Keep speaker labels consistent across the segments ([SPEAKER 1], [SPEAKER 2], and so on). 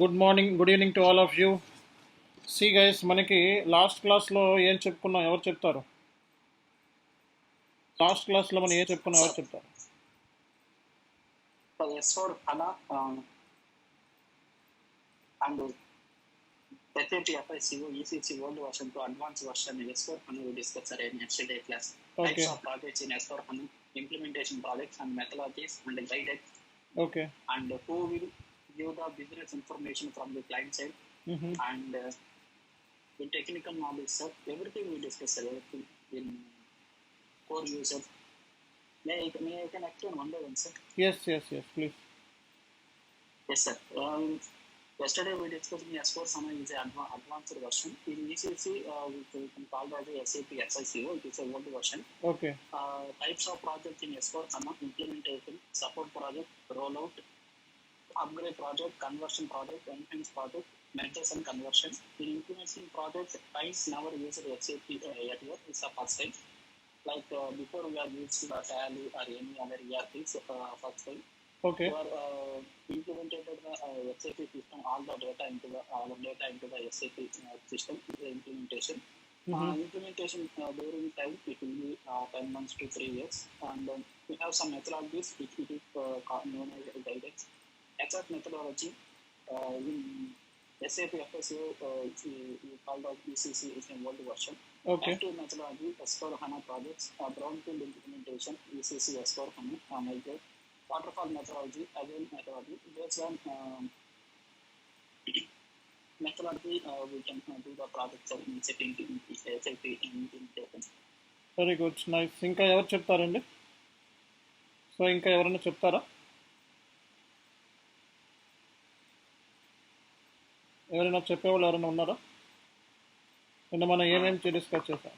[SPEAKER 1] Good morning, good evening to all of you. See guys, మనకి last క్లాస్లో ఏం చెప్పుకున్నాం? ఎవరు చెప్తారు? లాస్ట్ క్లాస్లో మనం ఏం చెప్పుకున్నాం? ఎవరు చెప్తారు?
[SPEAKER 2] S4 HANA and SAP FICO ECC old version to advanced version S4 HANA we discussed in yesterday class.
[SPEAKER 1] Okay.
[SPEAKER 2] Types of projects in S4 HANA, implementation projects and methodologies and guidance.
[SPEAKER 1] Okay.
[SPEAKER 2] And who will give the business information from the client side. And the technical knowledge, sir. Everything we discussed in core users. May I can explain one by one, sir?
[SPEAKER 1] Yes, please.
[SPEAKER 2] Yes, sir. Yesterday we discussed in S4 HANA is an advanced version. In ECC, we can call that the SAP FICO. It is a old version.
[SPEAKER 1] Okay.
[SPEAKER 2] Types of projects in S4 HANA: implementation, support project, rollout, upgrade project, conversion project, enhance project, mergers and conversion. In implementation projects, clients never used SAP yet. It's a first time. Like before we are used to Tally or any other ERPs first time.
[SPEAKER 1] Okay.
[SPEAKER 2] We are implemented the SAP system, all the data into the SAP system. The implementation. Implementation during time it will be 10 months to 3 years, and we have some methodologies which it is known as guidance. Exact methodology in SAP FICO we call that ECC is an old version.
[SPEAKER 1] Okay.
[SPEAKER 2] Active methodology S4 HANA projects, brownfield implementation ECC S4 HANA migrate. Waterfall methodology, agile methodology. Based on methodology, we can do the projects in SAP implementation.
[SPEAKER 1] Very good, nice. ఇంకా ఎవరు చెప్తారండి? So ఇంకా ఎవరైనా చెప్తారా? ఎవరైనా చెప్పేవాళ్ళు ఎవరైనా ఉన్నారా? నిన్న మనం ఏమేమి డిస్కస్ చేసాం?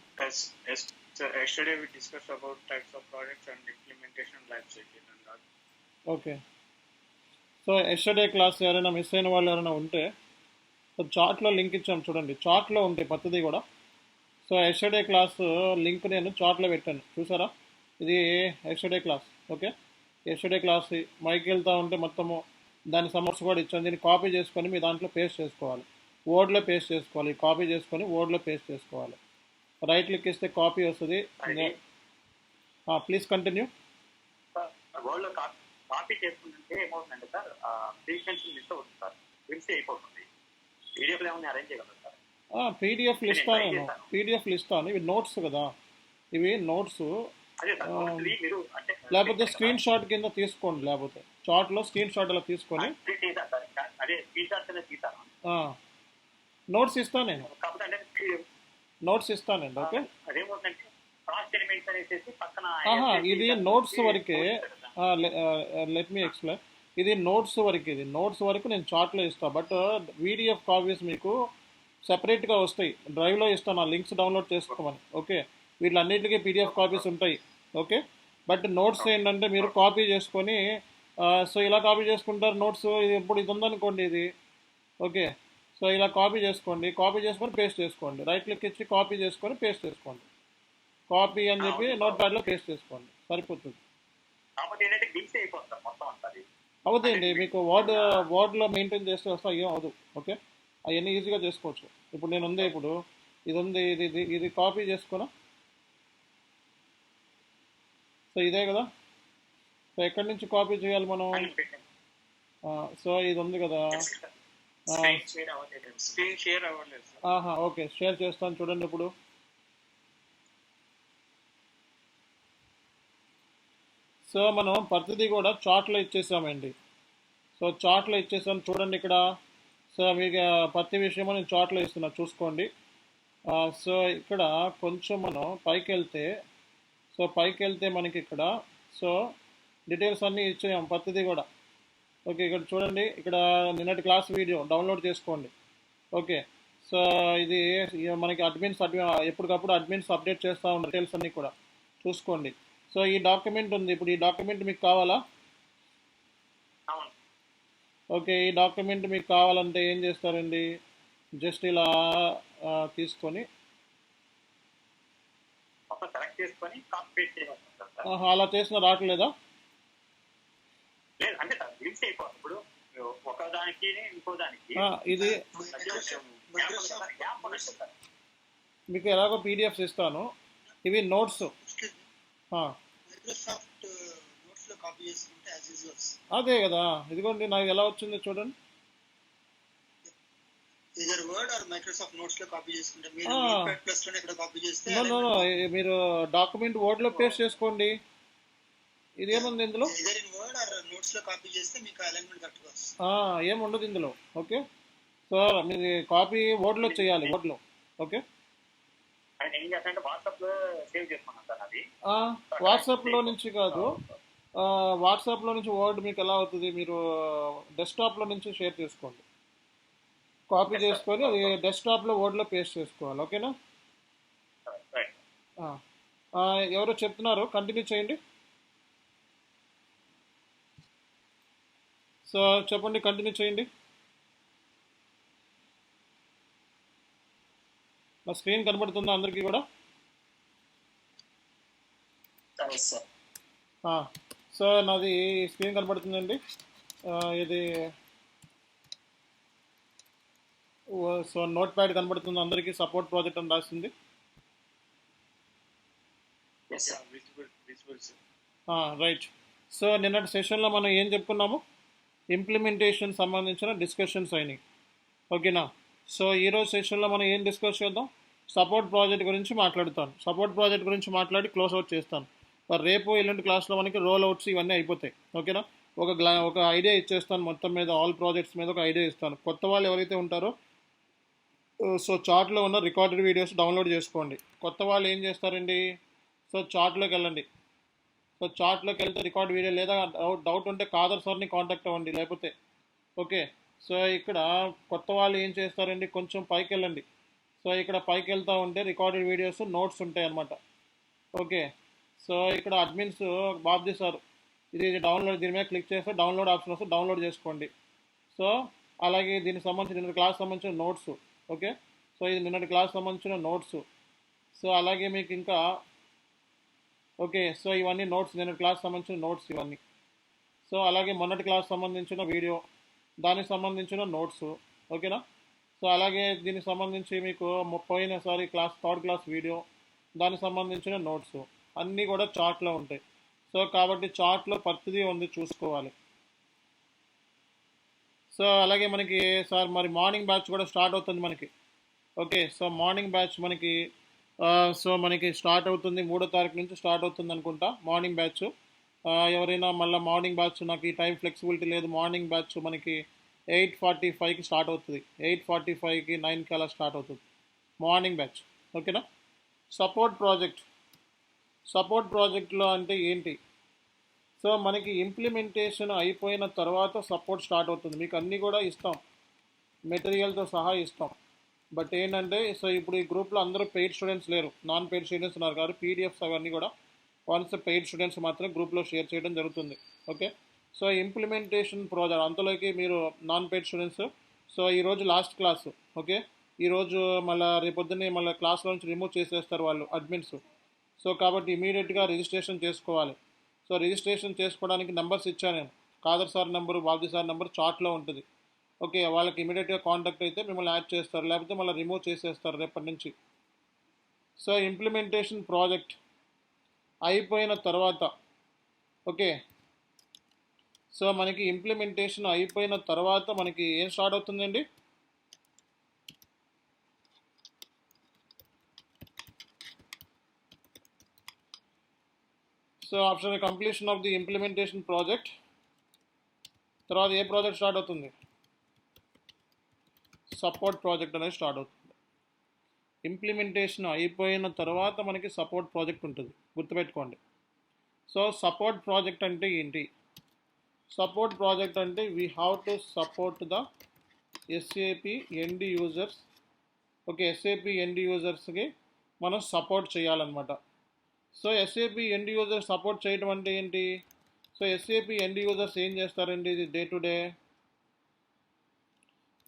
[SPEAKER 3] Yesterday we discussed about types of projects and implementation life cycle and all.
[SPEAKER 1] Okay. So yesterday class ఎవరైనా మిస్ అయిన వాళ్ళు ఎవరైనా ఉంటే సో చార్ట్లో లింక్ ఇచ్చాం చూడండి, చార్ట్లో ఉంటాయి ప్రతిదీ కూడా. సో ఎస్టర్డే క్లాస్ లింక్ నేను చార్ట్లో పెట్టాను, చూసారా? ఇది yesterday class. Okay, yesterday class మైకి వెళ్తూ ఉంటే మొత్తము దాని సమర్స్ కూడా ఇచ్చాను. దీన్ని కాపీ చేసుకొని మీ దాంట్లో పేస్ట్ చేసుకోవాలి, వర్డ్లో పేస్ట్ చేసుకోవాలి. కాపీ చేసుకొని వర్డ్లో పేస్ట్ చేసుకోవాలి. రైట్ క్లిక్ ఇస్తే కాపీ వస్తుంది. Please continue.
[SPEAKER 3] వర్డ్లో కాపీ చేసుకుంటే ఏమవుతుందంటే సార్, ఫ్రీక్వెన్సీ మిస్ అవుతుంది సార్, మిస్ అయిపోతుంది. పీడిఎఫ్ ఏమైనా అరేంజ్ చేయగలరు సార్?
[SPEAKER 1] పీడిఎఫ్ ఇస్తాను. ఇవి నోట్స్ కదా, ఇవి నోట్స్. లేకపోతే స్క్రీన్ షాట్ కింద తీసుకోండి, లేకపోతే చార్ట్లో స్క్రీన్ షాట్ అలా తీసుకొని నోట్స్ ఇస్తాను నేను. నోట్స్ ఇస్తానండి. ఓకే, ఇది నోట్స్ వరకే. Let me explain. ఇది నోట్స్ వరకు నేను చార్ట్లో ఇస్తాను. బట్ పీడిఎఫ్ కాపీస్ మీకు సెపరేట్గా వస్తాయి, డ్రైవ్లో ఇస్తాను. ఆ లింక్స్ డౌన్లోడ్ చేసుకోమని. ఓకే, వీటిలన్నిటికీ పీడిఎఫ్ కాపీస్ ఉంటాయి. ఓకే, బట్ నోట్స్ ఏంటంటే మీరు కాపీ చేసుకొని సో ఇలా కాపీ చేసుకుంటారు నోట్స్. ఇది ఇప్పుడు ఇది ఉందనుకోండి ఇది. ఓకే, సో ఇలా కాపీ చేసుకొని పేస్ట్ చేసుకోండి. రైట్ క్లిక్ ఇచ్చి కాపీ చేసుకొని పేస్ట్ చేసుకోండి. కాపీ అని చెప్పి నోట్ ప్యాడ్లో పేస్ట్ చేసుకోండి, సరిపోతుంది. అవుతాయండి మీకు. వర్డ్లో మెయింటైన్ చేస్తే వస్తా, ఏం అవదు. ఓకే, అవన్నీ ఈజీగా చేసుకోవచ్చు. ఇప్పుడు నేను ఉంది, ఇప్పుడు ఇది ఉంది, ఇది కాపీ చేసుకున్నా. సో ఇదే కదా. సో ఎక్కడి నుంచి కాపీ చేయాలి మనం? సో ఇది ఉంది కదా. ఓకే, షేర్ చేస్తాను చూడండి. ఇప్పుడు సో మనం ప్రతిదీ కూడా చార్ట్లో ఇచ్చేసామండి. సో చార్ట్లో ఇచ్చేసాను చూడండి ఇక్కడ. సో మీకు ప్రతి విషయము నేను చార్ట్లో ఇస్తున్నా, చూసుకోండి. సో ఇక్కడ కొంచెం మనం పైకి వెళ్తే మనకి ఇక్కడ సో డీటెయిల్స్ అన్నీ ఇచ్చాము ప్రతిదీ కూడా. ఓకే, ఇక్కడ చూడండి. ఇక్కడ నిన్నటి క్లాస్ వీడియో డౌన్లోడ్ చేసుకోండి. ఓకే, సో ఇది మనకి ఎప్పటికప్పుడు అడ్మిన్స్ అప్డేట్ చేస్తూ ఉంటారు, డీటెయిల్స్ అన్నీ కూడా చూసుకోండి. సో ఈ డాక్యుమెంట్ ఉంది, ఇప్పుడు ఈ డాక్యుమెంట్ మీకు కావాలా? ఓకే, ఈ డాక్యుమెంట్ మీకు కావాలంటే ఏం చేస్తారండి? జస్ట్ ఇలా తీసుకొని అలా చేసిన రావట్లేదా?
[SPEAKER 3] ఒక దానికి ఇంకో దానికి
[SPEAKER 1] ఇది
[SPEAKER 3] గ్యాప్ ఉన్నట్టు సార్.
[SPEAKER 1] మీకు ఎలాగో పీడిఎఫ్స్ ఇస్తాను, ఇవి నోట్స్.
[SPEAKER 4] మైక్రోసాఫ్ట్ నోట్స్ లో కాపీ చేసుకుంటే యాజ్ యూజువల్
[SPEAKER 1] అదే కదా, ఇదిగోండి నాకు ఎలా వచ్చిందో చూడండి.
[SPEAKER 4] Either word or Microsoft notes లో కాపీ చేసుకుంటే మీరు
[SPEAKER 1] ఆ.
[SPEAKER 4] నోట్ప్యాడ్ ప్లస్ లోనే ఇక్కడ కాపీ చేస్తే
[SPEAKER 1] నో నో నో, మీరు డాక్యుమెంట్ వర్డ్లో పేస్ట్ చేసుకోండి. ఇదేముంది ఇందులో?
[SPEAKER 4] Either in word or notes లో కాపీ చేస్తే మీకు అలైన్మెంట్ కరెక్ట్గా వస్తుంది.
[SPEAKER 1] ఏముండదు ఇందులో. ఓకే, సో మీరు కాపీ వర్డ్లో చేయాలి, వర్డ్లో. ఓకే,
[SPEAKER 3] ఆయన ఏం చేస్తానంటే వాట్సాప్ లో సేవ్ చేసుకున్నాను సార్ అది.
[SPEAKER 1] వాట్సాప్లో నుంచి కాదు, వాట్సాప్లో నుంచి వర్డ్ మీకు ఎలా అవుతుంది, మీరు డెస్క్టాప్లో నుంచి షేర్ చేసుకోండి, కాపీ చేసుకొని అది డెస్క్టాప్లో వర్డ్లో పేస్ట్ చేసుకోవాలి. ఓకేనా?
[SPEAKER 3] రైట్.
[SPEAKER 1] ఎవరో చెప్తున్నారు, కంటిన్యూ చేయండి. సో చెప్పండి, కంటిన్యూ చేయండి. నా స్క్రీన్ కనబడుతుందా అందరికీ కూడా?
[SPEAKER 2] సరే సార్.
[SPEAKER 1] సో నాది స్క్రీన్ కనబడుతుందండి. ఇది సో నోట్ ప్యాడ్ కనబడుతుంది అందరికీ, సపోర్ట్ ప్రాజెక్ట్ అని రాసింది.
[SPEAKER 2] Yes sir.
[SPEAKER 1] రైట్. సో నిన్నటి సెషన్లో మనం ఏం చెప్పుకున్నాము, ఇంప్లిమెంటేషన్ సంబంధించిన డిస్కషన్స్ అయినాయి. ఓకేనా? సో ఈరోజు సెషన్లో మనం ఏం డిస్కస్ చేద్దాం, సపోర్ట్ ప్రాజెక్ట్ గురించి మాట్లాడుతాను. సపోర్ట్ ప్రాజెక్ట్ గురించి మాట్లాడి క్లోజ్ అవుట్ చేస్తాను. మరి రేపు ఎల్లుండి క్లాస్లో మనకి రోల్ అవుట్స్ ఇవన్నీ అయిపోతాయి. ఓకేనా? ఒక ఐడియా ఇచ్చేస్తాను, మొత్తం మీద ఆల్ ప్రాజెక్ట్స్ మీద ఒక ఐడియా ఇస్తాను. కొత్త వాళ్ళు ఎవరైతే ఉంటారో సో చార్ట్లో ఉన్న రికార్డెడ్ వీడియోస్ డౌన్లోడ్ చేసుకోండి. కొత్త వాళ్ళు ఏం చేస్తారండి, సో చార్ట్లోకి వెళ్ళండి. సో చార్ట్లోకి వెళ్తే రికార్డ్ వీడియో, లేదా డౌట్ ఉంటే కాదర్ సార్ని కాంటాక్ట్ అవ్వండి లేకపోతే. ఓకే, సో ఇక్కడ కొత్త వాళ్ళు ఏం చేస్తారండి, కొంచెం పైకి వెళ్ళండి. సో ఇక్కడ పైకి వెళ్తూ ఉంటే రికార్డెడ్ వీడియోస్ నోట్స్ ఉంటాయి అన్నమాట. ఓకే, సో ఇక్కడ అడ్మిన్స్ బాబ్జీ సార్, ఇది డౌన్లోడ్, దీని మీద క్లిక్ చేస్తే డౌన్లోడ్ ఆప్షన్ వస్తే డౌన్లోడ్ చేసుకోండి. సో అలాగే దీనికి సంబంధించిన నిన్నటి క్లాస్ సంబంధించిన నోట్స్. ఓకే, సో ఇది నిన్నటి క్లాస్ సంబంధించిన నోట్స్. సో అలాగే మీకు ఇంకా ఓకే, సో ఇవన్నీ నోట్స్, నిన్నటి క్లాస్ సంబంధించిన నోట్స్ ఇవన్నీ. సో అలాగే మొన్నటి క్లాస్ సంబంధించిన వీడియో, దానికి సంబంధించిన నోట్స్. ఓకేనా? సో అలాగే దీనికి సంబంధించి మీకు పోయినసారి థర్డ్ క్లాస్ వీడియో, దానికి సంబంధించిన నోట్స్ అన్నీ కూడా చార్ట్లో ఉంటాయి. సో కాబట్టి చార్ట్లో ప్రతిదీ ఉంది, చూసుకోవాలి. సో అలాగే మనకి సార్ మరి మార్నింగ్ బ్యాచ్ కూడా స్టార్ట్ అవుతుంది మనకి. ఓకే, సో మార్నింగ్ బ్యాచ్ మనకి సో మనకి స్టార్ట్ అవుతుంది 3వ తారీఖు నుంచి స్టార్ట్ అవుతుంది అనుకుంటా మార్నింగ్ బ్యాచ్. ఎవరైనా మళ్ళీ మార్నింగ్ బ్యాచ్, నాకు ఈ టైం ఫ్లెక్సిబిలిటీ లేదు, మార్నింగ్ బ్యాచ్ మనకి 8:45కి స్టార్ట్ అవుతుంది, 8:45కి 9కి అలా స్టార్ట్ అవుతుంది మార్నింగ్ బ్యాచ్. ఓకేనా? సపోర్ట్ ప్రాజెక్ట్లో అంటే ఏంటి, సో మనకి ఇంప్లిమెంటేషన్ అయిపోయిన తర్వాత సపోర్ట్ స్టార్ట్ అవుతుంది. మీకు అన్నీ కూడా ఇస్తాం, మెటీరియల్తో సహా ఇస్తాం. బట్ ఏంటంటే సో ఇప్పుడు ఈ గ్రూప్లో అందరూ పెయిడ్ స్టూడెంట్స్ లేరు, నాన్ పెయిడ్ స్టూడెంట్స్ ఉన్నారు కాబట్టి పీడిఎఫ్స్ అవన్నీ కూడా వన్స్ పెయిడ్ స్టూడెంట్స్ మాత్రమే గ్రూప్లో షేర్ చేయడం జరుగుతుంది. ఓకే, సో ఇంప్లిమెంటేషన్ ప్రాజెక్ట్ అంతలోకి మీరు నాన్ పెయిడ్ స్టూడెంట్స్. సో ఈరోజు లాస్ట్ క్లాస్. ఓకే, ఈరోజు మళ్ళీ రేపొద్దున్నే మళ్ళీ క్లాస్లో నుంచి రిమూవ్ చేసేస్తారు వాళ్ళు అడ్మిన్స్. సో కాబట్టి ఇమీడియట్గా రిజిస్ట్రేషన్ చేసుకోవాలి. సో రిజిస్ట్రేషన్ చేసుకోవడానికి నెంబర్స్ ఇచ్చాను నేను, Kadar sir number, Babji sir number చార్ట్లో ఉంటుంది. ఓకే, వాళ్ళకి ఇమీడియట్గా కాంటాక్ట్ అయితే మిమ్మల్ని యాడ్ చేస్తారు, లేకపోతే మళ్ళీ రిమూవ్ చేసేస్తారు రేపటి నుంచి. సో ఇంప్లిమెంటేషన్ ప్రాజెక్ట్ అయిపోయిన తర్వాత ఓకే, సో మనకి ఇంప్లిమెంటేషన్ అయిపోయిన తర్వాత మనకి ఏం స్టార్ట్ అవుతుందండి, so after completion of the implementation project తర్వాత ఏ ప్రాజెక్ట్ స్టార్ట్ అవుతుంది, సపోర్ట్ ప్రాజెక్ట్ అనేది స్టార్ట్ అవుతుంది. ఇంప్లిమెంటేషన్ అయిపోయిన తర్వాత మనకి సపోర్ట్ ప్రాజెక్ట్ ఉంటుంది, గుర్తుపెట్టుకోండి. సో సపోర్ట్ ప్రాజెక్ట్ అంటే ఏంటి, సపోర్ట్ ప్రాజెక్ట్ అంటే we have to support the SAP end users. Okay, SAP end యూజర్స్కి మనం సపోర్ట్ చేయాలన్నమాట. So SAP end user support చేయడం అంటే ఏంటి, సో ఎస్ఏపి ఎండ్ యూజర్స్ ఏం చేస్తారండి, ఇది day to day.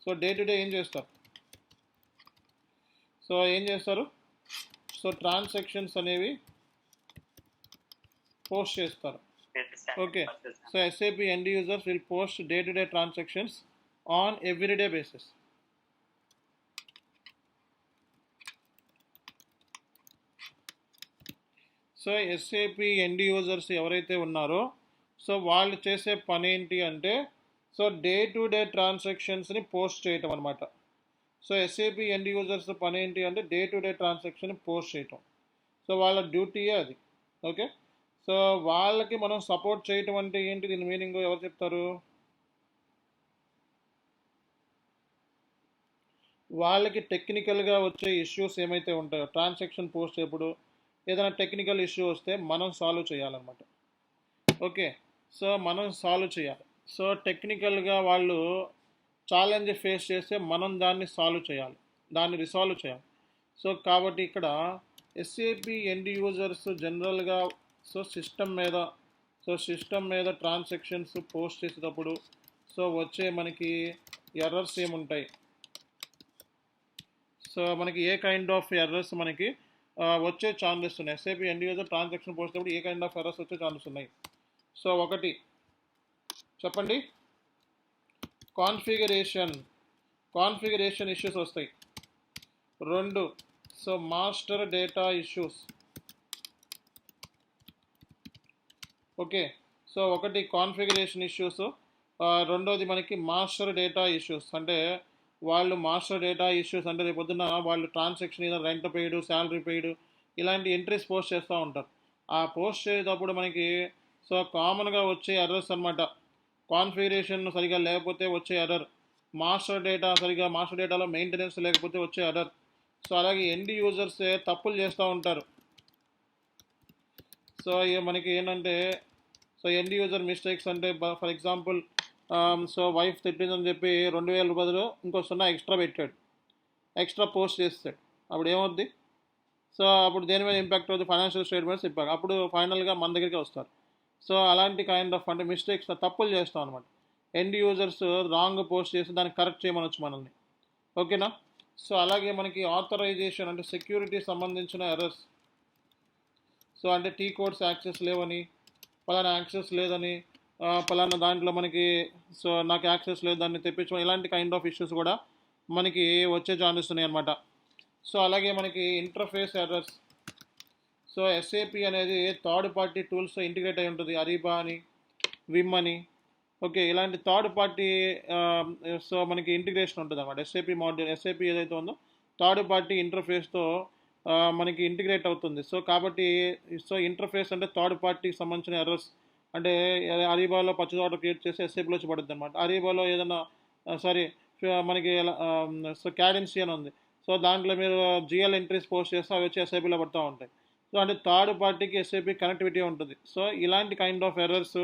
[SPEAKER 1] So day to day ఏం చేస్తారు, సో ఏం చేస్తారు, సో ట్రాన్సాక్షన్స్ అనేవి పోస్ట్ చేస్తారు. Okay, so SAP end users will post day-to-day transactions on everyday basis. So SAP end users ఎవరైతే ఉన్నారో సో వాళ్ళు చేసే పని ఏంటి అంటే సో డే టు డే ట్రాన్సాక్షన్స్ని పోస్ట్ చేయటం అనమాట. సో ఎస్ఏపి ఎండ్ యూజర్స్ పని ఏంటి అంటే day to day transaction post చేయటం. సో వాళ్ళ డ్యూటీయే అది. ఓకే, సో వాళ్ళకి మనం సపోర్ట్ చేయటం అంటే ఏంటి, దీని మీనింగ్ ఎవరు చెప్తారు? వాళ్ళకి టెక్నికల్గా వచ్చే ఇష్యూస్ ఏమైతే ఉంటాయో ట్రాన్సాక్షన్ పోస్ట్ చేయప్పుడు ఏదైనా టెక్నికల్ ఇష్యూ వస్తే మనం సాల్వ్ చేయాలన్నమాట. ఓకే, సో మనం సాల్వ్ చేయాలి. సో టెక్నికల్గా వాళ్ళు ఛాలెంజ్ ఫేస్ చేస్తే మనం దాన్ని సాల్వ్ చేయాలి, దాన్ని రిసాల్వ్ చేయాలి. సో కాబట్టి ఇక్కడ ఎస్ఏపి ఎండ్ యూజర్స్ జనరల్గా సో సిస్టమ్ మీద ట్రాన్సాక్షన్స్ పోస్ట్ చేసేటప్పుడు సో వచ్చే మనకి ఎర్రర్స్ ఏముంటాయి, సో మనకి ఏ కైండ్ ఆఫ్ ఎర్రర్స్ మనకి వచ్చే ఛాన్సెస్ ఉన్నాయి, SAP end user transaction post చేసేటప్పుడు ఏ కైండ్ ఆఫ్ ఎర్రర్స్ వచ్చే ఛాన్సెస్ ఉన్నాయి? సో ఒకటి చెప్పండి, కాన్ఫిగరేషన్ ఇష్యూస్ వస్తాయి. రెండు, so master data issues. Okay, so ఒకటి కాన్ఫిగరేషన్ ఇష్యూస్, రెండోది మనకి మాస్టర్ డేటా ఇష్యూస్. అంటే వాళ్ళు మాస్టర్ డేటా ఇష్యూస్ అంటే రేపొద్దున వాళ్ళు ట్రాన్సాక్షన్ ఏదో రెంట్ పెయిడ్, శాలరీ పెయిడ్ ఇలాంటి ఎంట్రీస్ పోస్ట్ చేస్తూ ఉంటారు. ఆ పోస్ట్ చేసేటప్పుడు మనకి సో కామన్గా వచ్చే ఎర్రర్స్ అనమాట. కాన్ఫిగరేషన్ సరిగా లేకపోతే వచ్చే ఎర్రర్, మాస్టర్ డేటాలో మెయింటెనెన్స్ లేకపోతే వచ్చే ఎర్రర్. సో అలాగే ఎండ్ యూజర్స్ తప్పులు చేస్తూ ఉంటారు. సో మనకి ఏంటంటే సో ఎండ్ యూజర్ మిస్టేక్స్ అంటే ఫర్ ఎగ్జాంపుల్ సో వైఫ్ తిట్టిందని చెప్పి 2000 బదులు ఇంకో 0 ఎక్స్ట్రా పెట్టాడు, ఎక్స్ట్రా పోస్ట్ చేస్తాడు. అప్పుడు ఏమవుద్ది? సో అప్పుడు దేని మీద ఇంపాక్ట్ అవుతుంది? Financial statements impact. అప్పుడు ఫైనల్గా మన దగ్గరికి వస్తారు. సో అలాంటి కైండ్ ఆఫ్ అంటే మిస్టేక్స్, తప్పులు చేస్తాం అనమాట. ఎండ్ యూజర్స్ రాంగ్ పోస్ట్ చేసి దాన్ని కరెక్ట్ చేయమనొచ్చు మనల్ని. ఓకేనా? సో అలాగే మనకి ఆథరైజేషన్ అంటే సెక్యూరిటీ సంబంధించిన ఎర్రర్స్. సో అంటే టీ కోడ్స్ యాక్సెస్ లేవని, పలానా యాక్సెస్ లేదని, పలానా దాంట్లో మనకి సో నాకు యాక్సెస్ లేదు దాన్ని తెప్పించడం, ఇలాంటి కైండ్ ఆఫ్ ఇష్యూస్ కూడా మనకి వచ్చే ఛాన్సెస్ ఉన్నాయి అనమాట. సో అలాగే మనకి ఇంటర్ఫేస్ ఎర్రర్స్. సో ఎస్ఏపి అనేది థర్డ్ పార్టీ టూల్స్ ఇంటిగ్రేట్ అయి ఉంటుంది, అరీబా అని, విమ్ అని. ఓకే, ఇలాంటి థర్డ్ పార్టీ సో మనకి ఇంటిగ్రేషన్ ఉంటుంది అన్నమాట. ఎస్ఏపి ఏదైతే ఉందో థర్డ్ పార్టీ ఇంటర్ఫేస్తో మనకి ఇంటిగ్రేట్ అవుతుంది. సో కాబట్టి సో ఇంటర్ఫేస్ అంటే థర్డ్ పార్టీకి సంబంధించిన ఎర్రర్స్. అంటే అరీబాలో పచ్చ ఆర్డర్ క్రియేట్ చేసి ఎస్ఏపీలో వచ్చి పడుతుంది అనమాట. అరీబాలో ఏదైనా మనకి సో క్యాడెన్సీ అని ఉంది. సో దాంట్లో మీరు జిఎల్ ఎంట్రీస్ పోస్ట్ చేస్తే అవి వచ్చి ఎస్ఐపిలో పడుతూ ఉంటాయి. సో అంటే థర్డ్ పార్టీకి ఎస్ఐపి కనెక్టివిటీ ఉంటుంది. సో ఇలాంటి కైండ్ ఆఫ్ ఎర్రర్స్.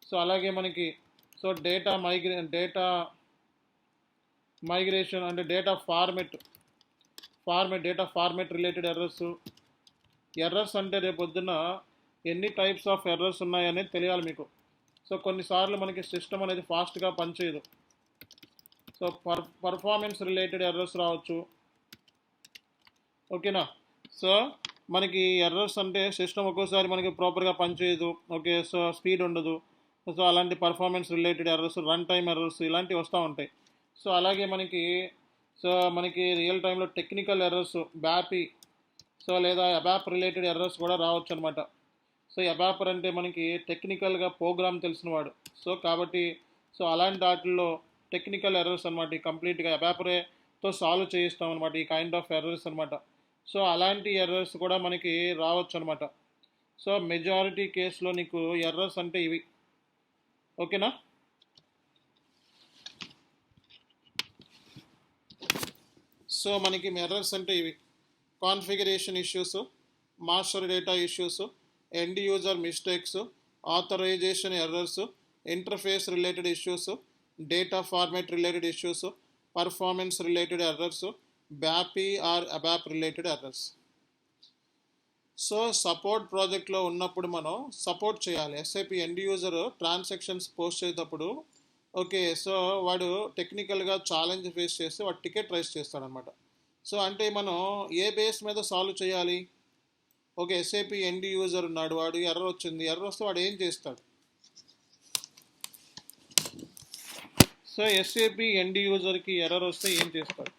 [SPEAKER 1] సో అలాగే మనకి సో డేటా మైగ్రేషన్ అంటే డేటా ఫార్మెట్ రిలేటెడ్ ఎర్రర్స్ అంటే రేపొద్దున ఎన్ని టైప్స్ ఆఫ్ ఎర్రర్స్ ఉన్నాయనేది తెలియాలి మీకు. సో కొన్నిసార్లు మనకి సిస్టమ్ అనేది ఫాస్ట్గా పనిచేయదు. సో పర్ఫార్మెన్స్ రిలేటెడ్ ఎర్రర్స్ రావచ్చు. ఓకేనా? సో మనకి ఎర్రర్స్ అంటే సిస్టమ్ ఒక్కోసారి మనకి ప్రాపర్గా పనిచేయదు. ఓకే, సో స్పీడ్ ఉండదు. సో అలాంటి performance related errors, run time errors ఇలాంటివి వస్తూ ఉంటాయి. సో అలాగే మనకి రియల్ టైంలో టెక్నికల్ ఎర్రర్స్, బ్యాపీ సో లేదా అబాప్ రిలేటెడ్ ఎర్రర్స్ కూడా రావచ్చు అనమాట. సో అబాపర్ అంటే మనకి టెక్నికల్గా ప్రోగ్రామ్ తెలిసినవాడు. సో కాబట్టి సో అలాంటి వాటిల్లో టెక్నికల్ ఎర్రర్స్ అనమాట. ఈ కంప్లీట్గా అబాపరేతో సాల్వ్ చేయిస్తాం అనమాట, ఈ కైండ్ ఆఫ్ ఎర్రర్స్ అనమాట. సో అలాంటి ఎర్రర్స్ కూడా మనకి రావచ్చు అనమాట. సో మెజారిటీ కేసులో నీకు ఎర్రర్స్ అంటే ఇవి. ఓకేనా? సో మనకి ఎర్రర్స్ అంటే ఇవి: configuration issues, master data issues, end user mistakes, authorization errors, interface related issues, data format related issues, performance related errors, BAPI or ABAP related errors. So support ప్రాజెక్ట్లో ఉన్నప్పుడు మనం సపోర్ట్ చేయాలి. SAP end user transactions post చేసేటప్పుడు okay, so వాడు టెక్నికల్గా challenge face చేస్తే వాడు ticket raise చేస్తాడనమాట. So అంటే మనం ఏ బేస్ మీద సాల్వ్ చేయాలి? ఒక ఎస్ఏపి ఎండ్ యూజర్ ఉన్నాడు, వాడు ఎర్రర్ వచ్చింది, ఎర్రర్ వస్తే వాడు ఏం చేస్తాడు? సో ఎస్ఏపి ఎండ్ యూజర్కి ఎర్రర్ వస్తే ఏం చేస్తాడు?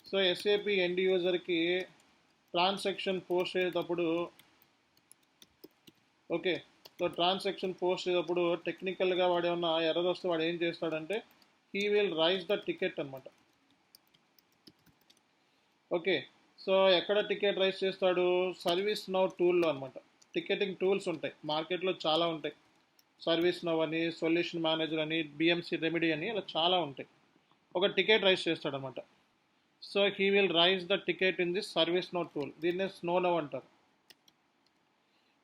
[SPEAKER 1] సో ఎస్ఏపి ఎండ్ యూజర్కి ట్రాన్సాక్షన్ పోస్ట్ చేసేటప్పుడు, ఓకే, సో ట్రాన్సాక్షన్ పోస్ట్ చేసేటప్పుడు టెక్నికల్గా వాడు ఏమన్నా ఎర్రర్ వస్తే వాడు ఏం చేస్తాడంటే he will raise the ticket అనమాట. ఓకే, సో ఎక్కడ టికెట్ రైజ్ చేస్తాడు? సర్వీస్ నౌ టూల్లో అనమాట. టికెటింగ్ టూల్స్ ఉంటాయి మార్కెట్లో, చాలా ఉంటాయి. సర్వీస్ నౌ అని, సొల్యూషన్ మేనేజర్ అని, బిఎంసి రెమెడీ అని, అలా చాలా ఉంటాయి. ఒక ticket raise చేస్తాడనమాట. So he will raise the ticket in this ServiceNow tool. దీన్నే స్నో నౌ అంటారు.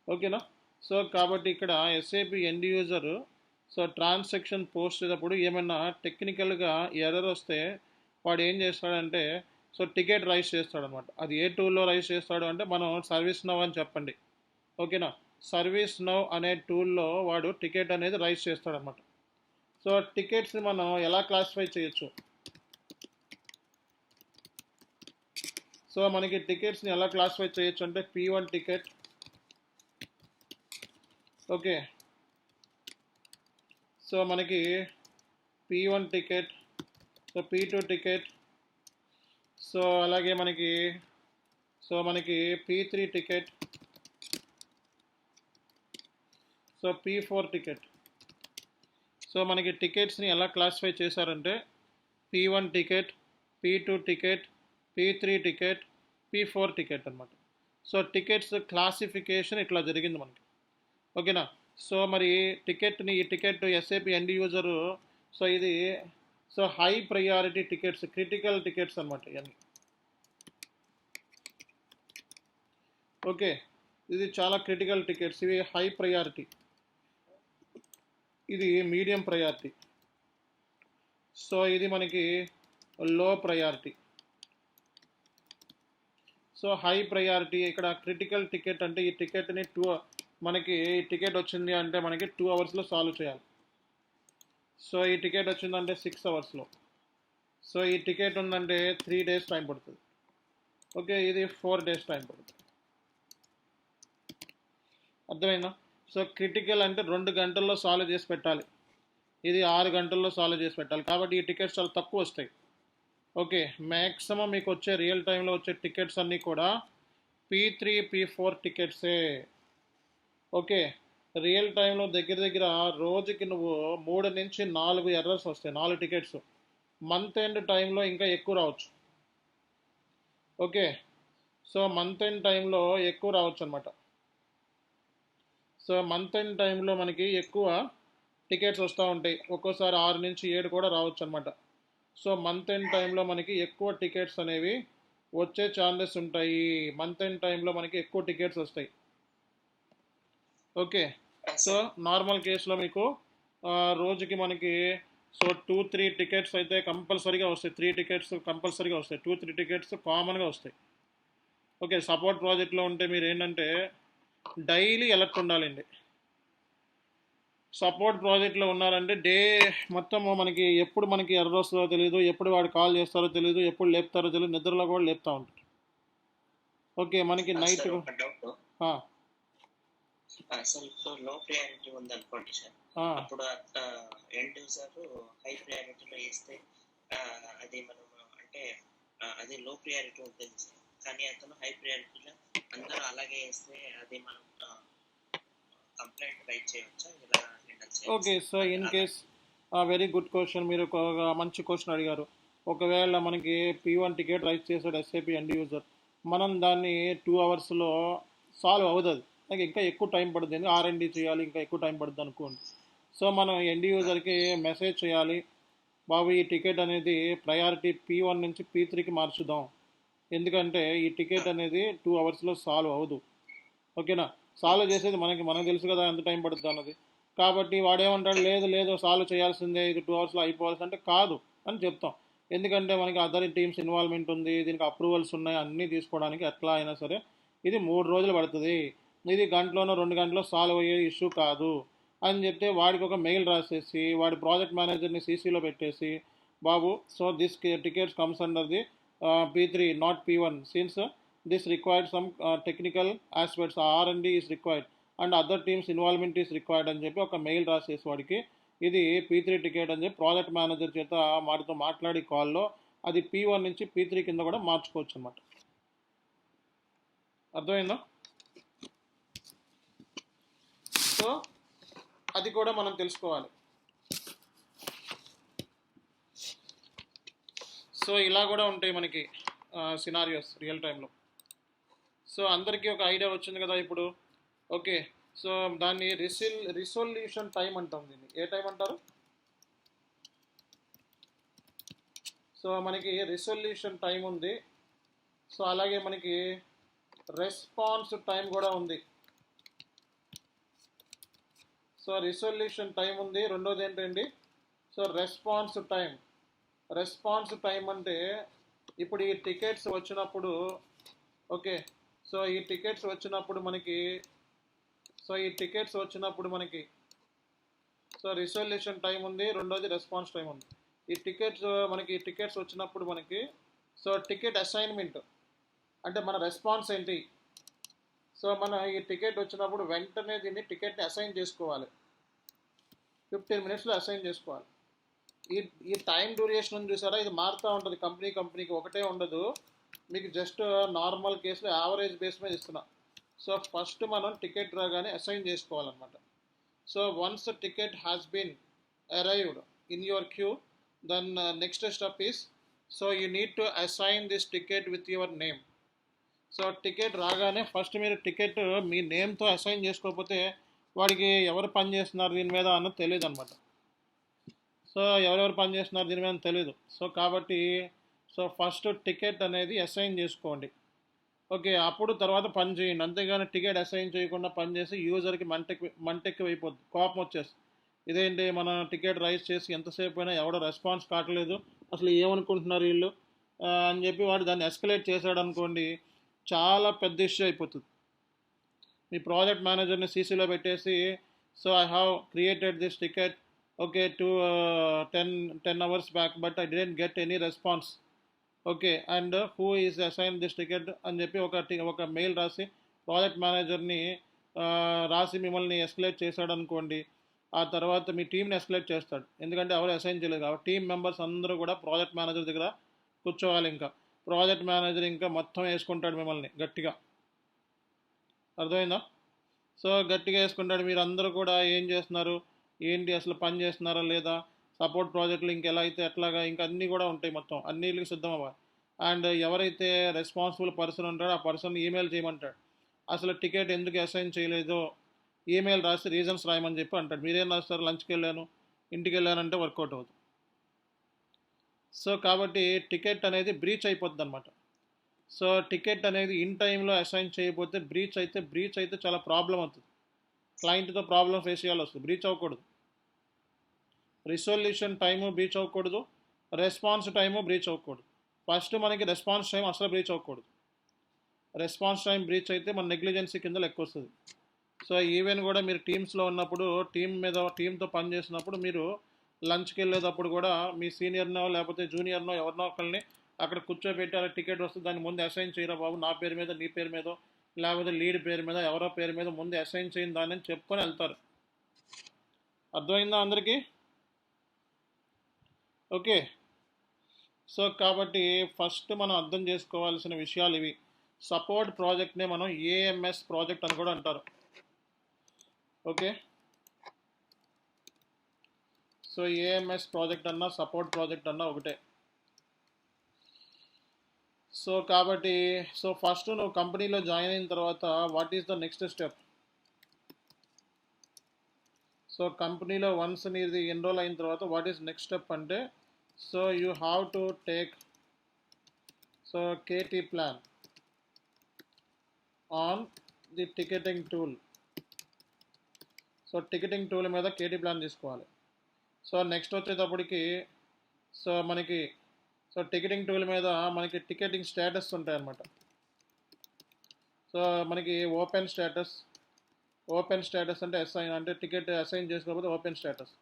[SPEAKER 1] ఓకేనా? సో కాబట్టి ఇక్కడ SAP end user so transaction post చేసేటప్పుడు ఏమైనా టెక్నికల్గా ఎర్రర్ వస్తే వాడు ఏం చేస్తాడంటే సో టికెట్ రైజ్ చేస్తాడనమాట. అది ఏ టూల్లో రైజ్ చేస్తాడు అంటే మనం సర్వీస్ నౌ అని చెప్పండి. ఓకేనా? సర్వీస్ నౌ అనే టూల్లో వాడు టికెట్ అనేది రైజ్ చేస్తాడనమాట. సో టికెట్స్ని మనం ఎలా క్లాసిఫై చేయొచ్చు? సో మనకి టికెట్స్ని ఎలా క్లాసిఫై చేయొచ్చు అంటే P1 టికెట్, ఓకే, సో మనకి P1 ticket, so P2 ticket, so అలాగే మనకి P3 ticket, so P4 ticket. So మనకి టికెట్స్ని ఎలా క్లాసిఫై చేశారంటే P1 ticket, P2 ticket, P3 ticket, P4 ticket అనమాట. సో టికెట్స్ క్లాసిఫికేషన్ ఇట్లా జరిగింది మనకి. ఓకేనా? సో మరి ఈ ticket SAP end user, so ఇది so high priority tickets, critical tickets అనమాట ఇవన్నీ. ఓకే, ఇది చాలా క్రిటికల్ టికెట్స్, ఇవి హై ప్రయారిటీ, ఇది మీడియం ప్రయారిటీ, సో ఇది మనకి low priority. So high priority ఇక్కడ క్రిటికల్ టికెట్ అంటే ఈ టికెట్ని మనకి ఈ టికెట్ వచ్చింది అంటే మనకి 2 అవర్స్లో సాల్వ్ చేయాలి. సో ఈ టికెట్ వచ్చిందంటే 6 అవర్స్లో. సో ఈ టికెట్ ఉందంటే 3 డేస్ టైం పడుతుంది. ఓకే, ఇది 4 డేస్ టైం పడుతుంది. అర్థమైందా? సో క్రిటికల్ అంటే 2 గంటల్లో సాల్వ్ చేసి పెట్టాలి, ఇది 6 గంటల్లో సాల్వ్ చేసి పెట్టాలి. కాబట్టి ఈ టికెట్స్ చాలా తక్కువ వస్తాయి. ఓకే, మ్యాక్సిమం మీకు వచ్చే రియల్ టైంలో వచ్చే టికెట్స్ అన్నీ కూడా P3, P4 టికెట్సే. ఓకే, రియల్ టైంలో దగ్గర రోజుకి నువ్వు 3 నుంచి 4 ఎర్రర్స్ వస్తాయి, 4 టికెట్స్. మంత్ ఎండ్ టైంలో ఇంకా ఎక్కువ రావచ్చు. ఓకే, సో మంత్ ఎండ్ టైంలో ఎక్కువ రావచ్చు అనమాట. సో మంత్ ఎండ్ టైంలో మనకి ఎక్కువ టికెట్స్ వస్తూ ఉంటాయి, ఒక్కోసారి 6 నుంచి 7 కూడా రావచ్చు అనమాట. సో మంత్ ఎండ్ టైంలో మనకి ఎక్కువ టికెట్స్ అనేవి వచ్చే ఛాన్సెస్ ఉంటాయి. మంత్ ఎండ్ టైంలో మనకి ఎక్కువ టికెట్స్ వస్తాయి. ఓకే, సో నార్మల్ కేసులో మీకు రోజుకి మనకి సో 2-3 టికెట్స్ అయితే కంపల్సరీగా వస్తాయి, 3 టికెట్స్ కంపల్సరీగా వస్తాయి, 2-3 టికెట్స్ కామన్గా వస్తాయి. ఓకే, సపోర్ట్ ప్రాజెక్ట్లో ఉంటే మీరు ఏంటంటే డైలీ అలర్ట్ ఉండాలండి. సపోర్ట్ ప్రాజెక్ట్లో ఉన్నారంటే డే మొత్తం మనకి ఎప్పుడు మనకి ఎర్రర్ వస్తుందో తెలియదు, ఎప్పుడు వాడు కాల్ చేస్తారో తెలియదు, ఎప్పుడు లేపుతారో తెలియదు, నిద్రలో కూడా లేపుతూ ఉంటారు. ఓకే, మనకి నైట్
[SPEAKER 5] సార్ ఇప్పుడు లో ప్రయారిటీ ఉంది అనుకోండి సార్, అప్పుడు ఎండ్ యూజర్ హై ప్రయారిటీలో వేస్తే అది మనం అంటే అది లో ప్రయారిటీ ఉంటుంది సార్, కానీ అతను హై ప్రయారిటీలో అందరూ అలాగే వేస్తే అది మనం కంప్లైంట్ రైట్ చేయవచ్చా, ఇలా హ్యాండిల్ చేయవచ్చా?
[SPEAKER 1] Okay, so in case very good question, మీరు ఒక మంచి క్వశ్చన్ అడిగారు. ఒకవేళ మనకి P1 టికెట్ రైజ్ చేసాడు ఎస్ఏపి ఎండ్ యూజర్, మనం దాన్ని 2 అవర్స్లో సాల్వ్ అవుతుంది, నాకు ఇంకా ఎక్కువ టైం పడుతుంది, R&D చేయాలి, ఇంకా ఎక్కువ టైం పడుతుంది అనుకోండి. సో మనం ఎండ్ యూజర్కి మెసేజ్ చేయాలి, బాబు ఈ టికెట్ అనేది ప్రయారిటీ P1 నుంచి P3కి మార్చుదాం, ఎందుకంటే ఈ టికెట్ అనేది 2 అవర్స్లో సాల్వ్ అవ్వదు. ఓకేనా? సాల్వ్ చేసేది మనకు తెలుసు కదా ఎంత టైం పడుతుంది అన్నది. కాబట్టి వాడేమంటాడు, లేదు సాల్వ్ చేయాల్సిందే, ఇది 2 అవర్స్లో అయిపోవాల్సి అంటే కాదు అని చెప్తాం. ఎందుకంటే మనకి అదర్ టీమ్స్ ఇన్వాల్వ్మెంట్ ఉంది, దీనికి అప్రూవల్స్ ఉన్నాయి, అన్నీ తీసుకోవడానికి ఎట్లా అయినా సరే ఇది 3 రోజులు పడుతుంది, ఇది గంటలోనో 2 గంటలో సాల్వ్ అయ్యే ఇష్యూ కాదు అని చెప్తే వాడికి ఒక మెయిల్ రాసేసి వాడి ప్రాజెక్ట్ మేనేజర్ని CCలో పెట్టేసి, బాబు so this tickets comes under the P3 not P1 since this required some technical aspects, R&D is required and other teams involvement is required అని చెప్పి ఒక మెయిల్ రాసేసి వాడికి ఇది P3 టికెట్ అని చెప్పి ప్రాజెక్ట్ మేనేజర్ చేత వాడితో మాట్లాడి కాల్లో అది P1 నుంచి P3 కింద కూడా మార్చుకోవచ్చు అనమాట. అర్థమైందా? సో అది కూడా మనం తెలుసుకోవాలి. సో ఇలా కూడా ఉంటాయి మనకి సినారియోస్ రియల్ టైంలో. సో అందరికీ ఒక ఐడియా వచ్చింది కదా ఇప్పుడు. ఓకే, సో దాన్ని రిసొల్యూషన్ టైం అంటాం. దీన్ని ఏ టైం అంటారు? సో మనకి రిసొల్యూషన్ టైం ఉంది. సో అలాగే మనకి రెస్పాన్స్ టైం కూడా ఉంది. సో రిసొల్యూషన్ టైం ఉంది. రెండోది ఏంటండి? So response time. Response time అంటే ఇప్పుడు ఈ టికెట్స్ వచ్చినప్పుడు, ఓకే, సో ఈ టికెట్స్ వచ్చినప్పుడు మనకి సో రిసొల్యూషన్ టైం ఉంది, రెండోది రెస్పాన్స్ టైం ఉంది. ఈ టికెట్స్ వచ్చినప్పుడు మనకి సో టికెట్ అసైన్మెంట్ అంటే మన రెస్పాన్స్ ఏంటి? సో మన ఈ టికెట్ వచ్చినప్పుడు వెంటనే దీన్ని టికెట్ని అసైన్ చేసుకోవాలి. 15 minutesలో అసైన్ చేసుకోవాలి. ఈ టైం డ్యూరేషన్ ఉంది చూసారా, ఇది మారుతూ ఉంటుంది కంపెనీకి ఒకటే ఉండదు. మీకు జస్ట్ నార్మల్ కేసులో యావరేజ్ బేస్ మీద ఇస్తున్నా. సో ఫస్ట్ మనం టికెట్ రాగానే అసైన్ చేసుకోవాలన్నమాట. So once the ticket has been arrived in your queue, then next step is so you need to assign this ticket with your name. So ticket రాగానే first మీరు ticket మీ నేమ్తో assign చేసుకోకపోతే వాడికి ఎవరు పని చేస్తున్నారు దీని మీద అన్నది తెలియదు అనమాట. సో ఎవరెవరు పని చేస్తున్నారు దీని మీద తెలియదు. సో కాబట్టి సో ఫస్ట్ టికెట్ అనేది అసైన్ చేసుకోండి. ఓకే, అప్పుడు తర్వాత పని చేయండి. అంతేగాని టికెట్ అసైన్ చేయకుండా పని చేసి యూజర్కి మంటెక్కువైపోద్ది, కోపం వచ్చేసి ఇదేంటి మన టికెట్ రైజ్ చేసి ఎంతసేపు అయినా ఎవడో రెస్పాన్స్ కావట్లేదు, అసలు ఏమనుకుంటున్నారు వీళ్ళు అని చెప్పి వాడు దాన్ని ఎస్కలేట్ చేశాడు అనుకోండి, చాలా పెద్ద ఇష్యూ అయిపోతుంది. మీ ప్రాజెక్ట్ మేనేజర్ని సీసీలో పెట్టేసి so I have created this ticket okay to 10 hours back but I didn't get any response. Okay, and who is assign this ticket అని చెప్పి ఒక మెయిల్ రాసి ప్రాజెక్ట్ మేనేజర్ని రాసి మిమ్మల్ని ఎస్కలేట్ చేశాడు అనుకోండి, ఆ తర్వాత మీ టీంని ఎస్కలేట్ చేస్తాడు. ఎందుకంటే ఎవరు అసైన్ చేయలేదు కాబట్టి టీం మెంబర్స్ అందరూ కూడా ప్రాజెక్ట్ మేనేజర్ దగ్గర కూర్చోవాలి. ఇంకా ప్రాజెక్ట్ మేనేజర్ ఇంకా మొత్తం వేసుకుంటాడు మిమ్మల్ని గట్టిగా. అర్థమైందా? సో గట్టిగా వేసుకుంటాడు. మీరు అందరూ కూడా ఏం చేస్తున్నారు, ఏంటి అసలు పని చేస్తున్నారా లేదా, సపోర్ట్ ప్రాజెక్టులు ఇంకెలా అయితే అట్లాగా ఇంకా అన్నీ కూడా ఉంటాయి, మొత్తం అన్నిటికి సిద్ధం అవ్వాలి. అండ్ ఎవరైతే రెస్పాన్సిబుల్ పర్సన్ ఉంటాడో ఆ పర్సన్ ఈమెయిల్ చేయమంటాడు. అసలు టికెట్ ఎందుకు అసైన్ చేయలేదో ఈమెయిల్ రాసి రీజన్స్ రాయమని చెప్పి అంటాడు. మీరేం రాస్తారు? లంచ్కి వెళ్ళాను, ఇంటికి వెళ్ళానంటే వర్కౌట్ అవుతుంది. సో కాబట్టి టికెట్ అనేది బ్రీచ్ అయిపోద్ది అనమాట. సో టికెట్ అనేది ఇన్ టైంలో అసైన్ చేయకపోతే బ్రీచ్ అయితే చాలా ప్రాబ్లం అవుతుంది. క్లయింట్తో ప్రాబ్లం ఫేస్ చేయాల్సి వస్తుంది. బ్రీచ్ అవ్వకూడదు. రిసొల్యూషన్ టైము బ్రీచ్ అవ్వకూడదు, రెస్పాన్స్ టైము బ్రీచ్ అవ్వకూడదు. ఫస్ట్ మనకి రెస్పాన్స్ టైం అసలు బ్రీచ్ అవ్వకూడదు. రెస్పాన్స్ టైం బ్రీచ్ అయితే మన నెగ్లిజెన్సీ కింద లెక్క వస్తుంది. సో ఈవెన్ కూడా మీరు టీమ్స్లో ఉన్నప్పుడు టీంతో పని చేసినప్పుడు మీరు లంచ్కి వెళ్ళేటప్పుడు కూడా మీ సీనియర్నో లేకపోతే జూనియర్నో ఎవరినో ఒకరిని అక్కడ కూర్చోబెట్టి అలా టికెట్ వస్తుంది దాన్ని ముందు అసైన్ చేయరా బాబు, నా పేరు మీద నీ పేరు మీద లేకపోతే లీడ్ పేరు మీద ఎవరో పేరు మీద ముందు అసైన్ చేయని దాన్ని చెప్పుకొని వెళ్తారు. అర్థమైందా అందరికీ? ఓకే, సో కాబట్టి ఫస్ట్ మనం అర్థం చేసుకోవాల్సిన విషయాలు ఇవి. సపోర్ట్ ప్రాజెక్ట్నే మనం ఏఎంఎస్ ప్రాజెక్ట్ అని కూడా అంటారు. ఓకే, సో ఏఎంఎస్ ప్రాజెక్ట్ అన్నా సపోర్ట్ ప్రాజెక్ట్ అన్నా ఒకటే. సో కాబట్టి సో ఫస్ట్ నువ్వు కంపెనీలో జాయిన్ అయిన తర్వాత what is the next step? So కంపెనీలో వన్స్ నీది ఎన్రోల్ అయిన తర్వాత వాట్ ఈస్ నెక్స్ట్ స్టెప్ అంటే so you have to take so KT plan on the ticketing tool. So ticketing tool మీద కేటీ ప్లాన్ తీసుకోవాలి. సో నెక్స్ట్ వచ్చేటప్పటికి so మనకి so ticketing tool మీద మనకి టికెటింగ్ స్టేటస్ ఉంటాయన్నమాట. సో మనకి ఓపెన్ స్టేటస్ అంటే అసైన్ అంటే టికెట్ అసైన్ చేసుకోకపోతే ఓపెన్ స్టేటస్.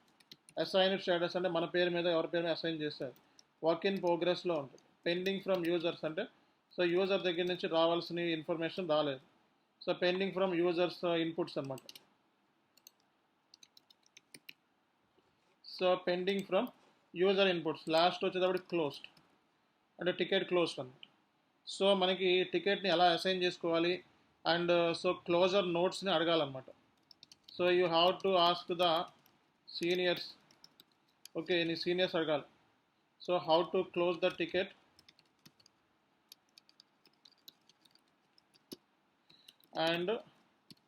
[SPEAKER 1] అసైన్డ్ స్టేటస్ అంటే మన పేరు మీద ఎవరి పేరు మీద అసైన్ చేస్తారు. వర్క్ ఇన్ ప్రోగ్రెస్లో ఉంటుంది. పెండింగ్ ఫ్రమ్ యూజర్స్ అంటే సో సో యూజర్ దగ్గర నుంచి రావాల్సిన ఇన్ఫర్మేషన్ రాలేదు. So pending from users inputs అనమాట. So pending from user inputs last వచ్చేటప్పుడు క్లోజ్డ్ అంటే టికెట్ క్లోజ్డ్ అనమాట. సో మనకి టికెట్ని ఎలా అసైన్ చేసుకోవాలి అండ్ సో క్లోజర్ నోట్స్ని అడగాలన్నమాట. So you have to ask the seniors. Okay, నీ సీనియర్స్ అడగాలి. So how to close the ticket and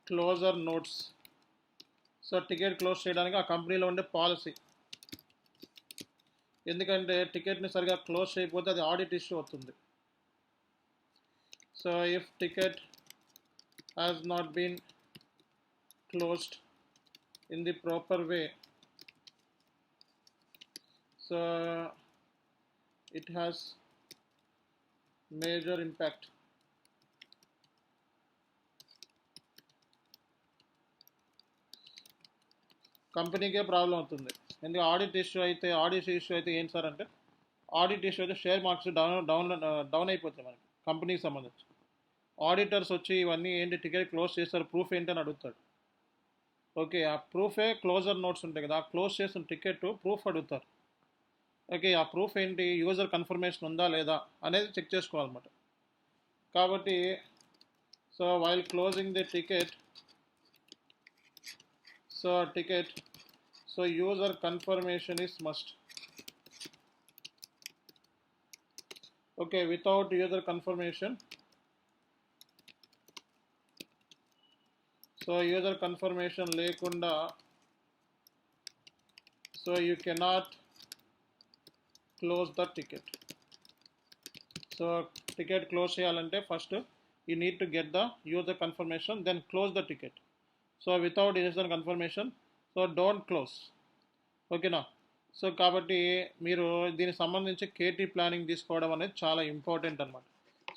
[SPEAKER 1] closure notes. So ticket close చేయడానికి ఆ కంపెనీలో ఉండే పాలసీ. ఎందుకంటే టికెట్ని సరిగా క్లోజ్ చేయకపోతే అది ఆడిట్ ఇష్యూ అవుతుంది. So if ticket has not been closed in the proper way, so it has major impact. కంపెనీకే ప్రాబ్లం అవుతుంది. ఎందుకంటే ఆడిట్ ఇష్యూ అయితే ఏంటి సార్ అంటే, ఆడిట్ ఇష్యూ అయితే షేర్ మార్కెట్స్ డౌన్ అయిపోతాయి మనకి కంపెనీకి సంబంధించి. ఆడిటర్స్ వచ్చి ఇవన్నీ ఏంటి టికెట్ క్లోజ్ చేస్తారు ప్రూఫ్ ఏంటని అడుగుతాడు. ఓకే, ఆ ప్రూఫే క్లోజర్ నోట్స్ ఉంటాయి కదా, ఆ క్లోజ్ చేసిన టికెట్ ప్రూఫ్ అడుగుతారు. ఓకే, ఆ ప్రూఫ్ ఏంటి, యూజర్ కన్ఫర్మేషన్ ఉందా లేదా అనేది చెక్ చేసుకోవాలన్నమాట. కాబట్టి so while closing the ticket, so user confirmation is must. Okay, without user confirmation, so user confirmation లేకుండా so you cannot close the ticket. So ticket close చేయాలంటే first you need to get the user confirmation, then close the ticket. So without user confirmation so don't close. ఓకేనా? So కాబట్టి మీరు దీనికి సంబంధించి KT planning తీసుకోవడం అనేది చాలా important అనమాట.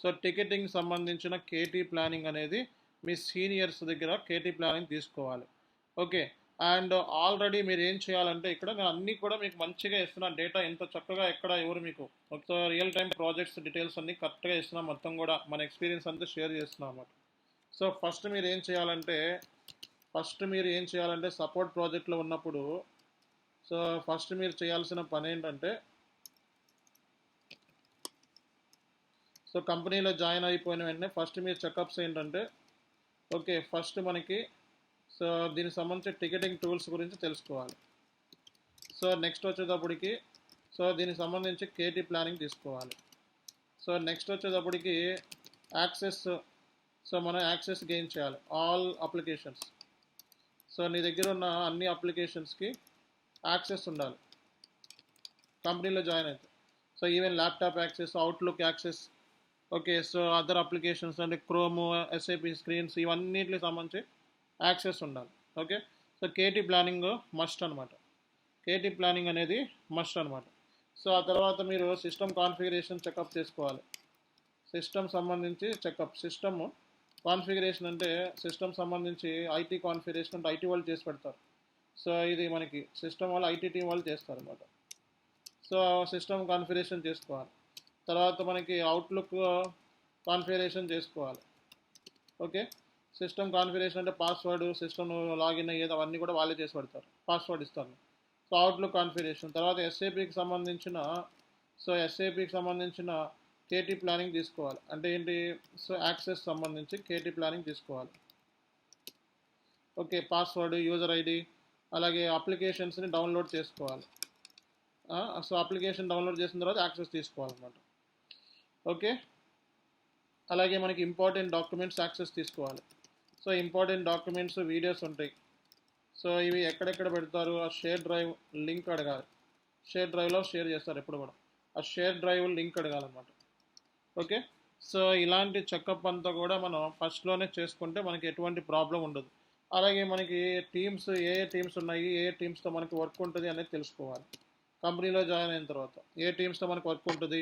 [SPEAKER 1] సో టికెటింగ్ సంబంధించిన కేటీ ప్లానింగ్ అనేది మీ సీనియర్స్ దగ్గర కేటీ ప్లానింగ్ తీసుకోవాలి. ఓకే, అండ్ ఆల్రెడీ మీరు ఏం చేయాలంటే ఇక్కడ నేను అన్నీ కూడా మీకు మంచిగా ఇస్తున్నాను, డేటా ఎంత చక్కగా ఎక్కడ ఎవరు మీకు ఒక రియల్ టైం ప్రాజెక్ట్స్ డీటెయిల్స్ అన్నీ కరెక్ట్గా ఇస్తున్నాం, మొత్తం కూడా మన ఎక్స్పీరియన్స్ అంతా షేర్ చేస్తున్నాం అన్నమాట. సో ఫస్ట్ మీరు ఏం చేయాలంటే సపోర్ట్ ప్రాజెక్ట్లో ఉన్నప్పుడు సో ఫస్ట్ మీరు చేయాల్సిన పని ఏంటంటే, సో కంపెనీలో జాయిన్ అయిపోయిన వెంటనే ఫస్ట్ మీరు చెకప్స్ ఏంటంటే, ఓకే ఫస్ట్ మనకి సో దీనికి సంబంధించి టికెటింగ్ టూల్స్ గురించి తెలుసుకోవాలి. సో నెక్స్ట్ వచ్చేటప్పటికి సో దీనికి సంబంధించి కేటీ ప్లానింగ్ తీసుకోవాలి. సో నెక్స్ట్ వచ్చేటప్పటికి యాక్సెస్, సో మనం యాక్సెస్ గెయిన్ చేయాలి ఆల్ అప్లికేషన్స్. సో నీ దగ్గర ఉన్న అన్ని అప్లికేషన్స్కి యాక్సెస్ ఉండాలి కంపెనీలో జాయిన్ అయితే. So even laptop access, outlook access, okay so other applications అంటే క్రోమ్, ఎస్ఏపి స్క్రీన్స్, ఇవన్నిటికి సంబంధించి యాక్సెస్ ఉండాలి. Okay, so KT planning must అనమాట. కేటీ ప్లానింగ్ అనేది మస్ట్ అనమాట. సో ఆ తర్వాత మీరు సిస్టమ్ కాన్ఫిగరేషన్ చెకప్ చేసుకోవాలి. సిస్టమ్ సంబంధించి చెకప్, సిస్టమ్ కాన్ఫిగరేషన్ అంటే సిస్టమ్ సంబంధించి ఐటీ కాన్ఫిగరేషన్ అంటే ఐటీ వాళ్ళు చేసి పెడతారు. సో ఇది మనకి సిస్టమ్ వాళ్ళు ఐటీ టీం వాళ్ళు చేస్తారు అనమాట. సో సిస్టమ్ కాన్ఫిగరేషన్ చేసుకోవాలి. తర్వాత మనకి అవుట్లుక్ కాన్ఫిగరేషన్ చేసుకోవాలి. ఓకే, సిస్టమ్ కాన్ఫిగరేషన్ అంటే పాస్వర్డ్, సిస్టమ్ లాగిన్ అయ్యేది అవన్నీ కూడా వాళ్ళే చేసి పెడతారు, పాస్వర్డ్ ఇస్తారు. So outlook configuration. తర్వాత ఎస్ఏపికి సంబంధించిన కేటీ ప్లానింగ్ తీసుకోవాలి. అంటే ఏంటి, సో యాక్సెస్ సంబంధించి కేటీ ప్లానింగ్ తీసుకోవాలి. ఓకే, పాస్వర్డ్, యూజర్ ఐడి, అలాగే అప్లికేషన్స్ని డౌన్లోడ్ చేసుకోవాలి. సో అప్లికేషన్ డౌన్లోడ్ చేసిన తర్వాత యాక్సెస్ తీసుకోవాలన్నమాట. ఓకే, అలాగే మనకి ఇంపార్టెంట్ డాక్యుమెంట్స్ యాక్సెస్ తీసుకోవాలి. సో ఇంపార్టెంట్ డాక్యుమెంట్స్, వీడియోస్ ఉంటాయి. సో ఇవి ఎక్కడెక్కడ పెడతారు, ఆ షేర్ డ్రైవ్ లింక్ అడగాలి. షేర్ డ్రైవ్లో షేర్ చేస్తారు ఎప్పుడు కూడా, ఆ షేర్ డ్రైవ్ లింక్ అడగాలన్నమాట. ఓకే, సో ఇలాంటి చెకప్ అంతా కూడా మనం ఫస్ట్లోనే చేసుకుంటే మనకి ఎటువంటి ప్రాబ్లం ఉండదు. అలాగే మనకి టీమ్స్, ఏ టీమ్స్ ఉన్నాయి, ఏ టీమ్స్తో మనకి వర్క్ ఉంటుంది అనేది తెలుసుకోవాలి. కంపెనీలో జాయిన్ అయిన తర్వాత ఏ టీమ్స్తో మనకు వర్క్ ఉంటుంది,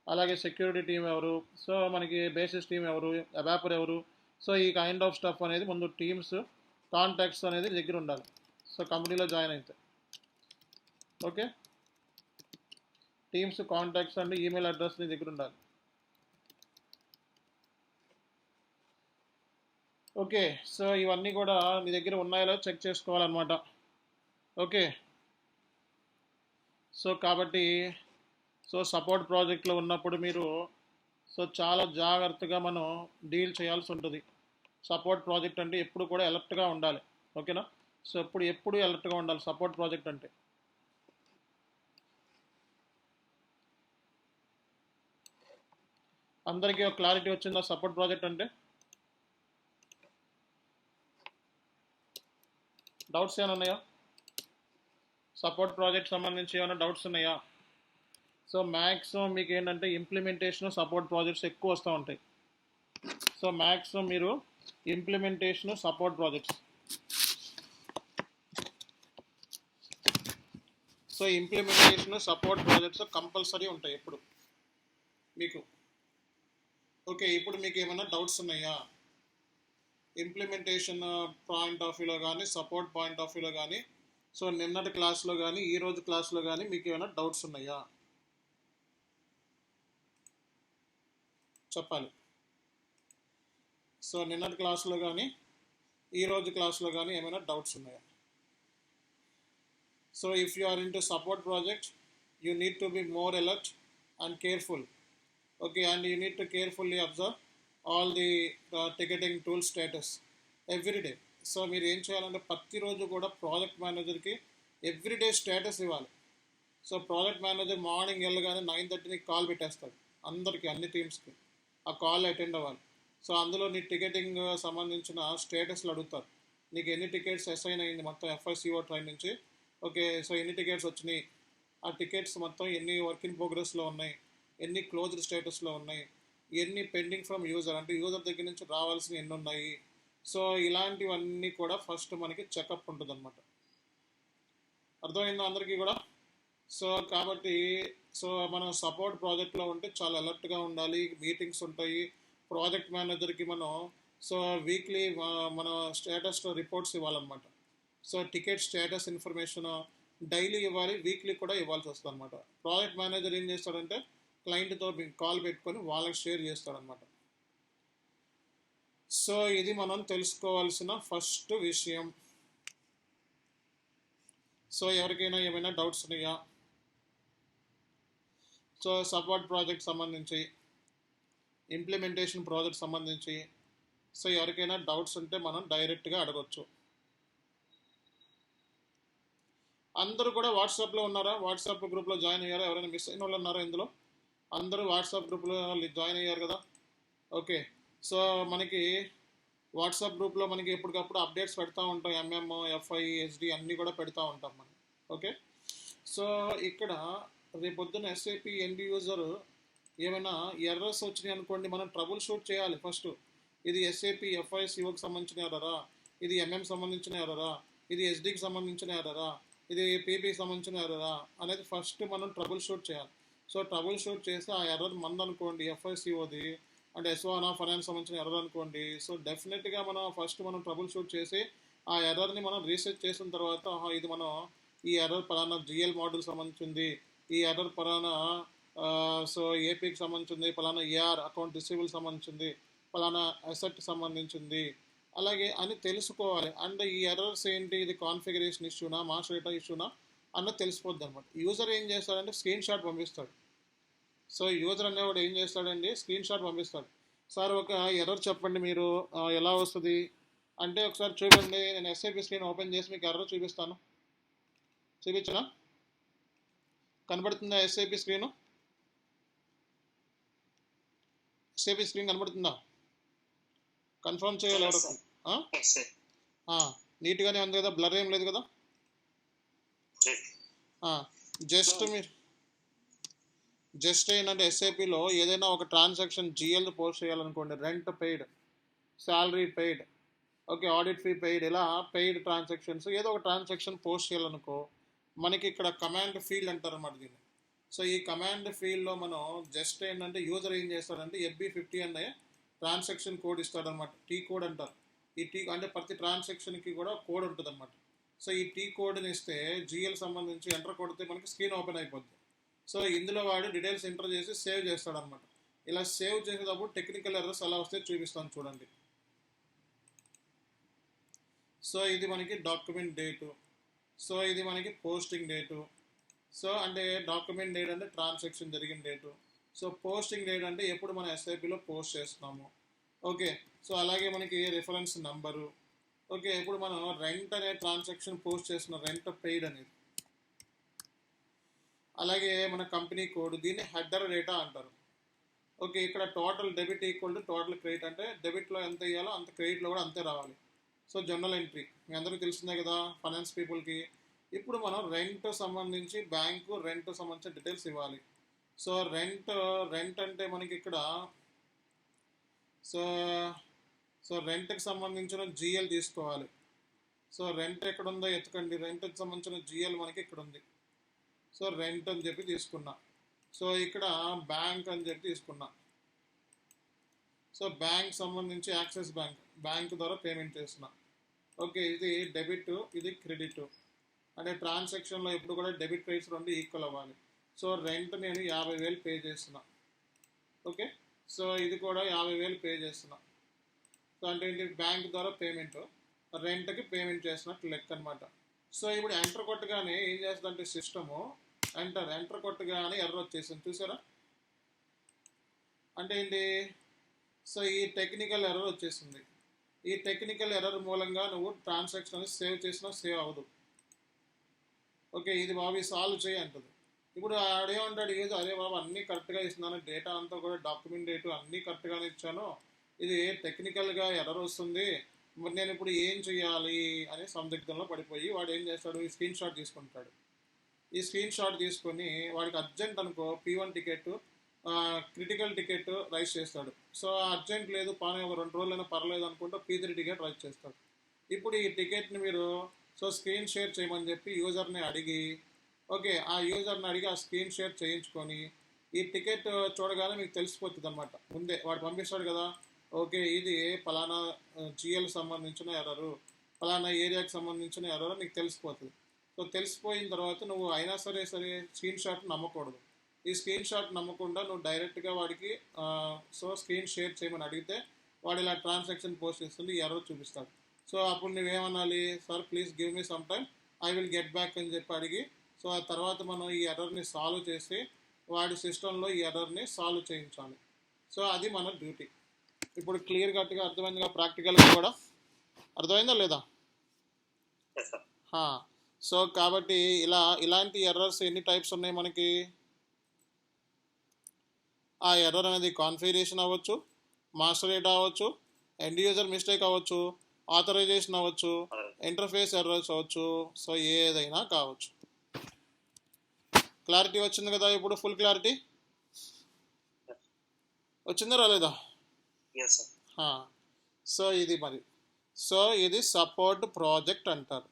[SPEAKER 1] అలాగే సెక్యూరిటీ టీం ఎవరు, సో మనకి బేసిస్ టీం ఎవరు, అబాపర్ ఎవరు, సో ఈ కైండ్ ఆఫ్ స్టఫ్ అనేది ముందు టీమ్స్ కాంటాక్ట్స్ అనేది దగ్గర ఉండాలి. సో కంపెనీలో జాయిన్ అయితే ఓకే, టీమ్స్ కాంటాక్ట్స్ అంటే ఈమెయిల్ అడ్రస్ నీ దగ్గర ఉండాలి. ఓకే, సో ఇవన్నీ కూడా మీ దగ్గర ఉన్నాయో చెక్ చేసుకోవాలన్నమాట. ఓకే, సో కాబట్టి సో సపోర్ట్ ప్రాజెక్ట్లో ఉన్నప్పుడు మీరు సో చాలా జాగ్రత్తగా మనం డీల్ చేయాల్సి ఉంటుంది. సపోర్ట్ ప్రాజెక్ట్ అంటే ఎప్పుడు కూడా అలర్ట్గా ఉండాలి. ఓకేనా? సో ఎప్పుడు అలర్ట్గా ఉండాలి సపోర్ట్ ప్రాజెక్ట్ అంటే. అందరికీ ఒక క్లారిటీ వచ్చిందా సపోర్ట్ ప్రాజెక్ట్ అంటే? డౌట్స్ ఏమైనా ఉన్నాయా? సపోర్ట్ ప్రాజెక్ట్ సంబంధించి ఏమైనా డౌట్స్ ఉన్నాయా? సో మ్యాక్సిమం మీకు ఏంటంటే ఇంప్లిమెంటేషన్ సపోర్ట్ ప్రాజెక్ట్స్ ఎక్కువ వస్తూ ఉంటాయి. సో మ్యాక్సిమం మీరు implementation support projects, so implementation support projects compulsory ఉంటాయి ఎప్పుడు మీకు. ఓకే, ఇప్పుడు మీకు ఏమైనా డౌట్స్ ఉన్నాయా ఇంప్లిమెంటేషన్ పాయింట్ ఆఫ్ వ్యూలో కానీ సపోర్ట్ పాయింట్ ఆఫ్ వ్యూలో కానీ? సో నిన్నటి క్లాస్లో కానీ ఈరోజు క్లాస్లో కానీ మీకు ఏమైనా డౌట్స్ ఉన్నాయా చెప్పాలి. సో నిన్నటి క్లాస్లో కానీ ఈరోజు క్లాస్లో కానీ ఏమైనా డౌట్స్ ఉన్నాయా? So if you are into support project you need to be more alert and careful. Okay, and you need to carefully observe all the ticketing tool status everyday. So మీరు ఏం చేయాలంటే ప్రతిరోజు కూడా ప్రాజెక్ట్ మేనేజర్కి everyday status ఇవ్వాలి. So project manager morning వెళ్ళగానే 9:30కి call పెట్టేస్తాడు అందరికీ, అన్ని టీమ్స్కి. ఆ కాల్ అటెండ్ అవ్వాలి. సో అందులో నీ టికెటింగ్ సంబంధించిన స్టేటస్లు అడుగుతారు. నీకు ఎన్ని టికెట్స్ అసైన్ అయింది మొత్తం FICO ట్రైన్ నుంచి. ఓకే, సో ఎన్ని టికెట్స్ వచ్చినాయి, ఆ టికెట్స్ మొత్తం ఎన్ని వర్క్ ఇన్ ప్రోగ్రెస్లో ఉన్నాయి, ఎన్ని క్లోజ్డ్ స్టేటస్లో ఉన్నాయి, ఎన్ని పెండింగ్ ఫ్రమ్ యూజర్ అంటే యూజర్ దగ్గర నుంచి రావాల్సిన ఎన్ని ఉన్నాయి. సో ఇలాంటివన్నీ కూడా ఫస్ట్ మనకి చెకప్ ఉంటుంది అనమాట. అర్థమైందా అందరికీ కూడా? సో కాబట్టి సో మనం సపోర్ట్ ప్రాజెక్ట్లో ఉంటే చాలా అలర్ట్గా ఉండాలి. మీటింగ్స్ ఉంటాయి. ప్రాజెక్ట్ మేనేజర్కి మనం సో వీక్లీ మన స్టేటస్ రిపోర్ట్స్ ఇవ్వాలన్నమాట. So ticket status information daily ఇవ్వాలి, వీక్లీ కూడా ఇవ్వాల్సి వస్తుంది అనమాట. ప్రాజెక్ట్ మేనేజర్ ఏం చేస్తాడంటే క్లయింట్తో కాల్ పెట్టుకొని వాళ్ళకి షేర్ చేస్తాడనమాట. సో ఇది మనం తెలుసుకోవాల్సిన ఫస్ట్ విషయం. సో ఎవరికైనా ఏమైనా డౌట్స్ ఉన్నాయా సో సపోర్ట్ ప్రాజెక్ట్ సంబంధించి, ఇంప్లిమెంటేషన్ ప్రాజెక్ట్ సంబంధించి? సో ఎవరికైనా డౌట్స్ ఉంటే మనం డైరెక్ట్గా అడగొచ్చు. అందరూ కూడా వాట్సాప్లో ఉన్నారా? వాట్సాప్ గ్రూప్లో జాయిన్ అయ్యారా? ఎవరైనా మిస్ అయిన వాళ్ళు ఉన్నారా ఇందులో? అందరూ వాట్సాప్ గ్రూప్లో జాయిన్ అయ్యారు కదా? ఓకే, సో మనకి వాట్సాప్ గ్రూప్లో మనకి ఎప్పటికప్పుడు అప్డేట్స్ పెడతా ఉంటాం. MM, FI, SD అన్నీ కూడా పెడతా ఉంటాం మనం. ఓకే, సో ఇక్కడ రేపొద్దున SAP ఎండ్ యూజర్ ఏమైనా ఎర్రర్స్ వచ్చినాయి అనుకోండి, మనం ట్రబుల్ షూట్ చేయాలి ఫస్ట్. ఇది SAP FICOకి సంబంధించిన ఎర్రరా, ఇది MM సంబంధించిన ఎర్రరా, ఇది SDకి సంబంధించిన ఎర్రరా, ఇది PPకి సంబంధించిన ఎర్రరా అనేది ఫస్ట్ మనం ట్రబుల్ షూట్ చేయాలి. సో ట్రబుల్ షూట్ చేసి ఆ ఎర్రర్ మందనుకోండి FICOది అంటే S1 ఫైనాన్స్ సంబంధించిన ఎర్రర్ అనుకోండి. సో డెఫినెట్గా మనం ఫస్ట్ ట్రబుల్ షూట్ చేసి ఆ ఎర్రర్ని మనం రీసెర్చ్ చేసిన తర్వాత ఇది మనం ఈ ఎర్రర్ పలానా GL మోడల్ సంబంధించింది, ఈ ఎర్రర్ పలానా సో APకి సంబంధించింది, పలానా AR అకౌంట్ రిసీవబుల్ సంబంధించింది, పలానా అసెట్ సంబంధించింది అలాగే అని తెలుసుకోవాలి. అండ్ ఈ ఎర్రర్స్ ఏంటి, ఇది కాన్ఫిగరేషన్ ఇష్యూనా, మాస్టర్ డేటా ఇష్యూనా అన్నది తెలిసిపోద్ది అనమాట. యూజర్ ఏం చేస్తాడంటే స్క్రీన్ షాట్ పంపిస్తాడు. సో యూజర్ అనేవాడు ఏం చేస్తాడండి, స్క్రీన్ షాట్ పంపిస్తాడు. సార్ ఒక ఎర్రర్ చెప్పండి మీరు ఎలా వస్తుంది అంటే, ఒకసారి చూడండి నేను SAP స్క్రీన్ ఓపెన్ చేసి మీకు ఎర్రర్ చూపిస్తాను. చూపించనా? కనబడుతుందా SAP స్క్రీను? SAP స్క్రీన్ కనబడుతుందా? కన్ఫర్మ్ చేయాలి ఎవరు? నీట్గానే ఉంది కదా, బ్లర్ ఏం లేదు కదా? జస్ట్ ఏంటంటే SAPలో ఏదైనా ఒక ట్రాన్సాక్షన్ GL పోస్ట్ చేయాలనుకోండి, rent paid, salary paid, okay, audit fee paid, ఇలా పెయిడ్ ట్రాన్సాక్షన్స్ ఏదో ఒక ట్రాన్సాక్షన్ పోస్ట్ చేయాలనుకో, మనకి ఇక్కడ కమాండ్ ఫీల్డ్ అంటారు అన్నమాట దీన్ని. సో ఈ కమాండ్ ఫీల్డ్లో మనం జస్ట్ ఏంటంటే యూజర్ ఏం చేస్తాడంటే FB50 అనే ట్రాన్సాక్షన్ కోడ్ ఇస్తాడనమాట. T కోడ్ అంటారు. ఈ T అంటే ప్రతి ట్రాన్సాక్షన్కి కూడా కోడ్ ఉంటుంది అనమాట. సో ఈ T కోడ్ని ఇస్తే GL సంబంధించి ఎంటర్ కొడితే మనకి స్క్రీన్ ఓపెన్ అయిపోద్ది. సో ఇందులో వాడు డీటెయిల్స్ ఎంటర్ చేసి సేవ్ చేస్తాడనమాట. ఇలా సేవ్ చేసేటప్పుడు టెక్నికల్ ఎర్రర్స్ ఎలా వస్తే చూపిస్తాను చూడండి. సో ఇది మనకి డాక్యుమెంట్ డేటు, సో ఇది మనకి పోస్టింగ్ డేటు. సో అంటే డాక్యుమెంట్ డేట్ అంటే ట్రాన్సాక్షన్ జరిగిన డేటు, సో పోస్టింగ్ డేట్ అంటే ఎప్పుడు మనం ఎస్ఐపిలో పోస్ట్ చేస్తున్నాము. ఓకే, సో అలాగే మనకి రిఫరెన్స్ నంబరు. ఓకే, ఇప్పుడు మనం రెంట్ అనే ట్రాన్సాక్షన్ పోస్ట్ చేస్తున్న రెంట్ పెయిడ్ అనేది. అలాగే మన కంపెనీ కోడ్, దీన్ని హెడర్ డేటా అంటారు. ఓకే, ఇక్కడ total debit equal to total credit, అంటే డెబిట్లో ఎంత ఇవ్వాలో అంత క్రెడిట్లో కూడా అంతే రావాలి. సో జర్నల్ ఎంట్రీ మీ అందరికీ తెలిసిందే కదా ఫైనాన్స్ పీపుల్కి. ఇప్పుడు మనం రెంట్ సంబంధించి బ్యాంకు రెంట్ సంబంధించిన డీటెయిల్స్ ఇవ్వాలి. సో రెంట్ అంటే మనకి ఇక్కడ సో రెంట్కి సంబంధించిన జిఎల్ తీసుకోవాలి. సో రెంట్ ఎక్కడ ఉందో ఎత్తుకండి, రెంట్కి సంబంధించిన జిఎల్ మనకి ఇక్కడ ఉంది. సో రెంట్ అని చెప్పి తీసుకున్నా. సో ఇక్కడ బ్యాంక్ అని చెప్పి తీసుకున్నా. సో బ్యాంక్ సంబంధించి యాక్సిస్ బ్యాంక్ ద్వారా పేమెంట్ చేస్తున్నా. ఓకే, ఇది డెబిట్, ఇది క్రెడిట్. అంటే ట్రాన్సాక్షన్లో ఎప్పుడు కూడా డెబిట్ క్రెడిట్స్ రెండు ఈక్వల్ అవ్వాలి. సో రెంట్ నేను 50,000 పే చేస్తున్నా. ఓకే, సో ఇది కూడా 50,000 పే చేస్తున్నా. సో అంటే ఏంటి, బ్యాంక్ ద్వారా పేమెంట్, రెంట్కి పేమెంట్ చేస్తున్నట్టు లెక్క అనమాట. సో ఇప్పుడు ఎంటర్ కొట్టగానే ఏం చేస్తుందంటే సిస్టము ఎంటర్ కొట్టగానే ఎర్రర్ వచ్చేసింది, చూసారా? అంటే ఏంటి, సో ఈ టెక్నికల్ ఎర్రర్ వచ్చేసింది. ఈ టెక్నికల్ ఎర్రర్ మూలంగా నువ్వు ట్రాన్సాక్షన్ అనేది సేవ్ చేసినా సేవ్ అవ్వదు. ఓకే, ఇది బాబు సాల్వ్ చేయి అంటుంది. ఇప్పుడు ఆడేమంటాడు, ఏదో అరే బాబు అన్నీ కరెక్ట్గా ఇస్తున్నాను, డేటా అంతా కూడా డాక్యుమెంట్ డేటు అన్నీ కరెక్ట్గానే ఇచ్చాను, ఇది టెక్నికల్గా ఎర్రర్ వస్తుంది, మరి నేను ఇప్పుడు ఏం చేయాలి అనే సందిగ్ధంలో పడిపోయి వాడు ఏం చేస్తాడు, ఈ స్క్రీన్ షాట్ తీసుకుంటాడు. ఈ స్క్రీన్ షాట్ తీసుకొని వాడికి అర్జెంట్ అనుకో P1 ticket, critical ticket rice చేస్తాడు. సో అర్జెంట్ లేదు పానీ ఒక 2 రోజులైనా పర్లేదు అనుకుంటూ P3 టికెట్ రైస్ చేస్తాడు. ఇప్పుడు ఈ టికెట్ని మీరు స్క్రీన్ షేర్ చేయమని చెప్పి యూజర్ని అడిగి, ఓకే ఆ యూజర్ని అడిగి ఆ స్క్రీన్ షేర్ చేయించుకొని ఈ టికెట్ చూడగానే మీకు తెలిసిపోతుంది అనమాట, ముందే వాడు పంపిస్తాడు కదా. ఓకే, ఇది పలానా జిఎల్ సంబంధించిన ఎర్రరు, పలానా ఏరియాకి సంబంధించిన ఎర్రరు నీకు తెలిసిపోతుంది. సో తెలిసిపోయిన తర్వాత నువ్వు అయినా సరే స్క్రీన్ షాట్ నమ్మకూడదు. ఈ స్క్రీన్ షాట్ నమ్మకుండా నువ్వు డైరెక్ట్గా వాడికి స్క్రీన్ షేర్ చేయమని అడిగితే వాడు ఇలా ట్రాన్సాక్షన్ పోస్ట్ చేస్తుంది, ఈ ఎర్రర్ చూపిస్తాడు. సో అప్పుడు నువ్వేమనాలి, sir please give me some time, I will get back అని చెప్పి అడిగి, సో ఆ తర్వాత మనం ఈ ఎర్రర్ని సాల్వ్ చేసి వాడి సిస్టంలో ఈ ఎర్రర్ని సాల్వ్ చేయించాలి. సో అది మన డ్యూటీ. ఇప్పుడు క్లియర్ కట్గా అర్థమైందిగా, ప్రాక్టికల్గా కూడా అర్థమైందా లేదా? సో కాబట్టి ఇలాంటి ఎర్రర్స్ ఎన్ని టైప్స్ ఉన్నాయి మనకి. ఆ ఎర్రర్ అనేది కాన్ఫిగరేషన్ అవ్వచ్చు, మాస్టర్ డేటా అవ్వచ్చు, ఎండ్ యూజర్ మిస్టేక్ అవ్వచ్చు, ఆథరైజేషన్ అవ్వచ్చు, ఇంటర్ఫేస్ ఎర్రర్స్ అవ్వచ్చు, సో ఏదైనా కావచ్చు. క్లారిటీ వచ్చింది కదా, ఇప్పుడు ఫుల్ క్లారిటీ వచ్చిందా రాలేదా? సో ఇది మరి, సో ఇది సపోర్ట్ ప్రాజెక్ట్ అంటారు.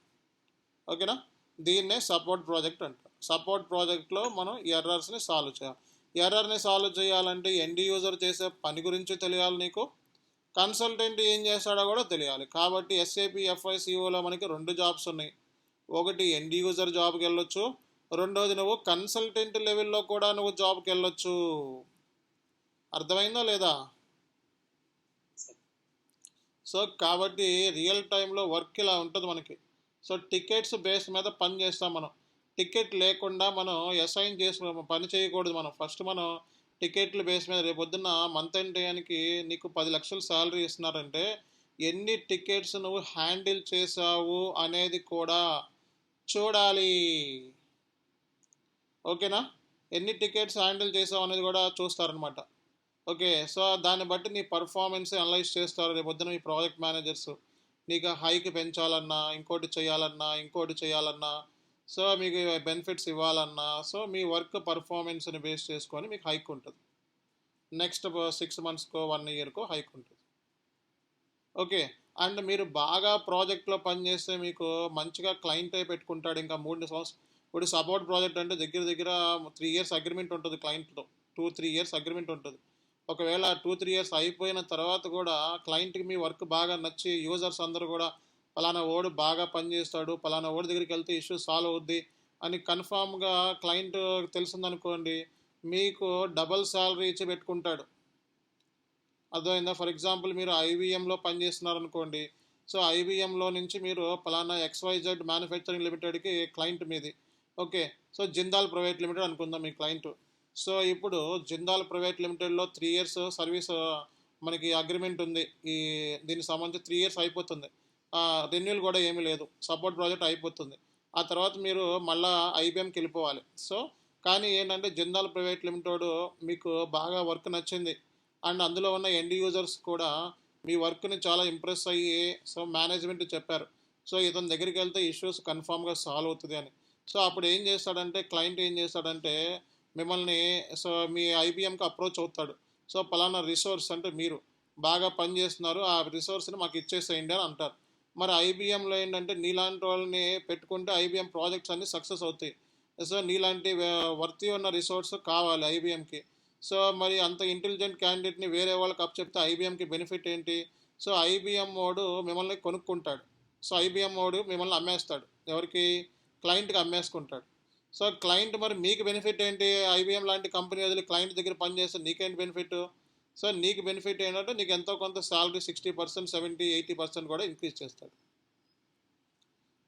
[SPEAKER 1] ఓకేనా, దీన్నే సపోర్ట్ ప్రాజెక్ట్ అంటారు. సపోర్ట్ ప్రాజెక్ట్లో మనం ఎర్రర్స్ని సాల్వ్ చేయాలి. ఎర్రర్ని సాల్వ్ చేయాలంటే ఎండ్ యూజర్ చేసే పని గురించి తెలియాలి నీకు, కన్సల్టెంట్ ఏం చేస్తాడో కూడా తెలియాలి. కాబట్టి SAP FICOలో మనకి 2 జాబ్స్ ఉన్నాయి. ఒకటి ఎండ్ యూజర్ జాబ్కి వెళ్ళొచ్చు, రెండోది నువ్వు కన్సల్టెంట్ లెవెల్లో కూడా నువ్వు జాబ్కి వెళ్ళొచ్చు. అర్థమైందా లేదా? సో కాబట్టి రియల్ టైంలో వర్క్ ఇలా ఉంటుంది మనకి. సో టికెట్స్ బేస్ మీద పని చేస్తాం మనం. టికెట్ లేకుండా మనం అసైన్ చేసిన పని చేయకూడదు. మనం ఫస్ట్ మనం టికెట్ల బేస్ మీద రేపొద్దున్న మంత్ ఎండ్ టైంకి నీకు 10 లక్షలు శాలరీ ఇస్తున్నారంటే ఎన్ని టికెట్స్ నువ్వు హ్యాండిల్ చేసావు అనేది కూడా చూడాలి. ఓకేనా, ఎన్ని టికెట్స్ హ్యాండిల్ చేసావు అనేది కూడా చూస్తారనమాట. ఓకే, సో దాన్ని బట్టి నీ పర్ఫార్మెన్స్ అనలైజ్ చేస్తారు రేపొద్దున మీ ప్రాజెక్ట్ మేనేజర్స్. నీకు హైక్ పెంచాలన్నా, ఇంకోటి చేయాలన్నా, సో మీకు బెనిఫిట్స్ ఇవ్వాలన్నా, సో మీ వర్క్ పర్ఫార్మెన్స్ని బేస్ చేసుకొని మీకు హైక్ ఉంటుంది. నెక్స్ట్ 6 మంత్స్కో 1 ఇయర్కో హైక్ ఉంటుంది. ఓకే, అండ్ మీరు బాగా ప్రాజెక్ట్లో పనిచేస్తే మీకు మంచిగా క్లయింటే పెట్టుకుంటాడు. ఇంకా 3 సంవత్సరాలు. ఇప్పుడు సపోర్ట్ ప్రాజెక్ట్ అంటే దగ్గర 3 ఇయర్స్ అగ్రిమెంట్ ఉంటుంది క్లయింట్తో, 2-3 ఇయర్స్ అగ్రిమెంట్ ఉంటుంది. ఒకవేళ 2-3 ఇయర్స్ అయిపోయిన తర్వాత కూడా క్లయింట్కి మీ వర్క్ బాగా నచ్చి యూజర్స్ అందరూ కూడా పలానా ఓడు బాగా పనిచేస్తాడు, పలానా ఓడి దగ్గరికి వెళ్తే ఇష్యూ సాల్వ్ అవుద్ది అని కన్ఫామ్గా క్లయింట్ తెలిసిందనుకోండి, మీకు డబల్ శాలరీ ఇచ్చి పెట్టుకుంటాడు. అర్థమైందా? ఫర్ ఎగ్జాంపుల్ మీరు IBMలో పనిచేస్తున్నారు అనుకోండి, సో ఐబిఎంలో నుంచి మీరు పలానా XYZ మ్యానుఫ్యాక్చరింగ్ లిమిటెడ్కి క్లయింట్ మీది. Okay, so Jindal private limited అనుకుందాం మీ క్లయింట్. సో ఇప్పుడు జిందాల్ ప్రైవేట్ లిమిటెడ్లో 3 years సర్వీస్ మనకి అగ్రిమెంట్ ఉంది. దీనికి సంబంధించి 3 years అయిపోతుంది, రెన్యూల్ కూడా ఏమీ లేదు, సపోర్ట్ ప్రాజెక్ట్ అయిపోతుంది. ఆ తర్వాత మీరు మళ్ళీ ఐబిఎంకి వెళ్ళిపోవాలి. సో కానీ ఏంటంటే జిందాల్ ప్రైవేట్ లిమిటెడ్ మీకు బాగా వర్క్ నచ్చింది అండ్ అందులో ఉన్న ఎండ్ యూజర్స్ కూడా మీ వర్క్ని చాలా ఇంప్రెస్ అయ్యి సో మేనేజ్మెంట్ చెప్పారు, సో ఇతని దగ్గరికి వెళ్తే ఇష్యూస్ కన్ఫామ్గా సాల్వ్ అవుతుంది అని. సో అప్పుడు ఏం చేస్తాడంటే క్లయింట్ ఏం చేస్తాడంటే మిమ్మల్ని సో మీ ఐబిఎంకి అప్రోచ్ అవుతాడు. సో పలానా రిసోర్స్ అంటే మీరు బాగా పనిచేస్తున్నారు, ఆ రిసోర్స్ని మాకు ఇచ్చేసేయండి అని అంటారు. మరి ఐబిఎంలో ఏంటంటే నీలాంటి వాళ్ళని పెట్టుకుంటే ఐబిఎం ప్రాజెక్ట్స్ అన్నీ సక్సెస్ అవుతాయి. సో నీలాంటి వర్తి ఉన్న రిసోర్స్ కావాలి ఐబిఎంకి. సో మరి అంత ఇంటెలిజెంట్ క్యాండిడేట్ని వేరే వాళ్ళకి అప్ చెప్తే ఐబిఎంకి బెనిఫిట్ ఏంటి? సో ఐబిఎం వాడు మిమ్మల్ని కొనుక్కుంటాడు, సో ఐబిఎం వాడు మిమ్మల్ని అమ్మేస్తాడు, ఎవరికి? క్లయింట్కి అమ్మేసుకుంటాడు. సో క్లయింట్ మరి మీకు బెనిఫిట్ ఏంటి? ఐబిఎం లాంటి కంపెనీ వదిలి క్లయింట్ దగ్గర పనిచేస్తే నీకేంటి బెనిఫిట్? సో నీకు బెనిఫిట్ ఏంటంటే నీకు ఎంతో కొంత శాలరీ 60%, 70%, 80% కూడా ఇంక్రీజ్ చేస్తాడు.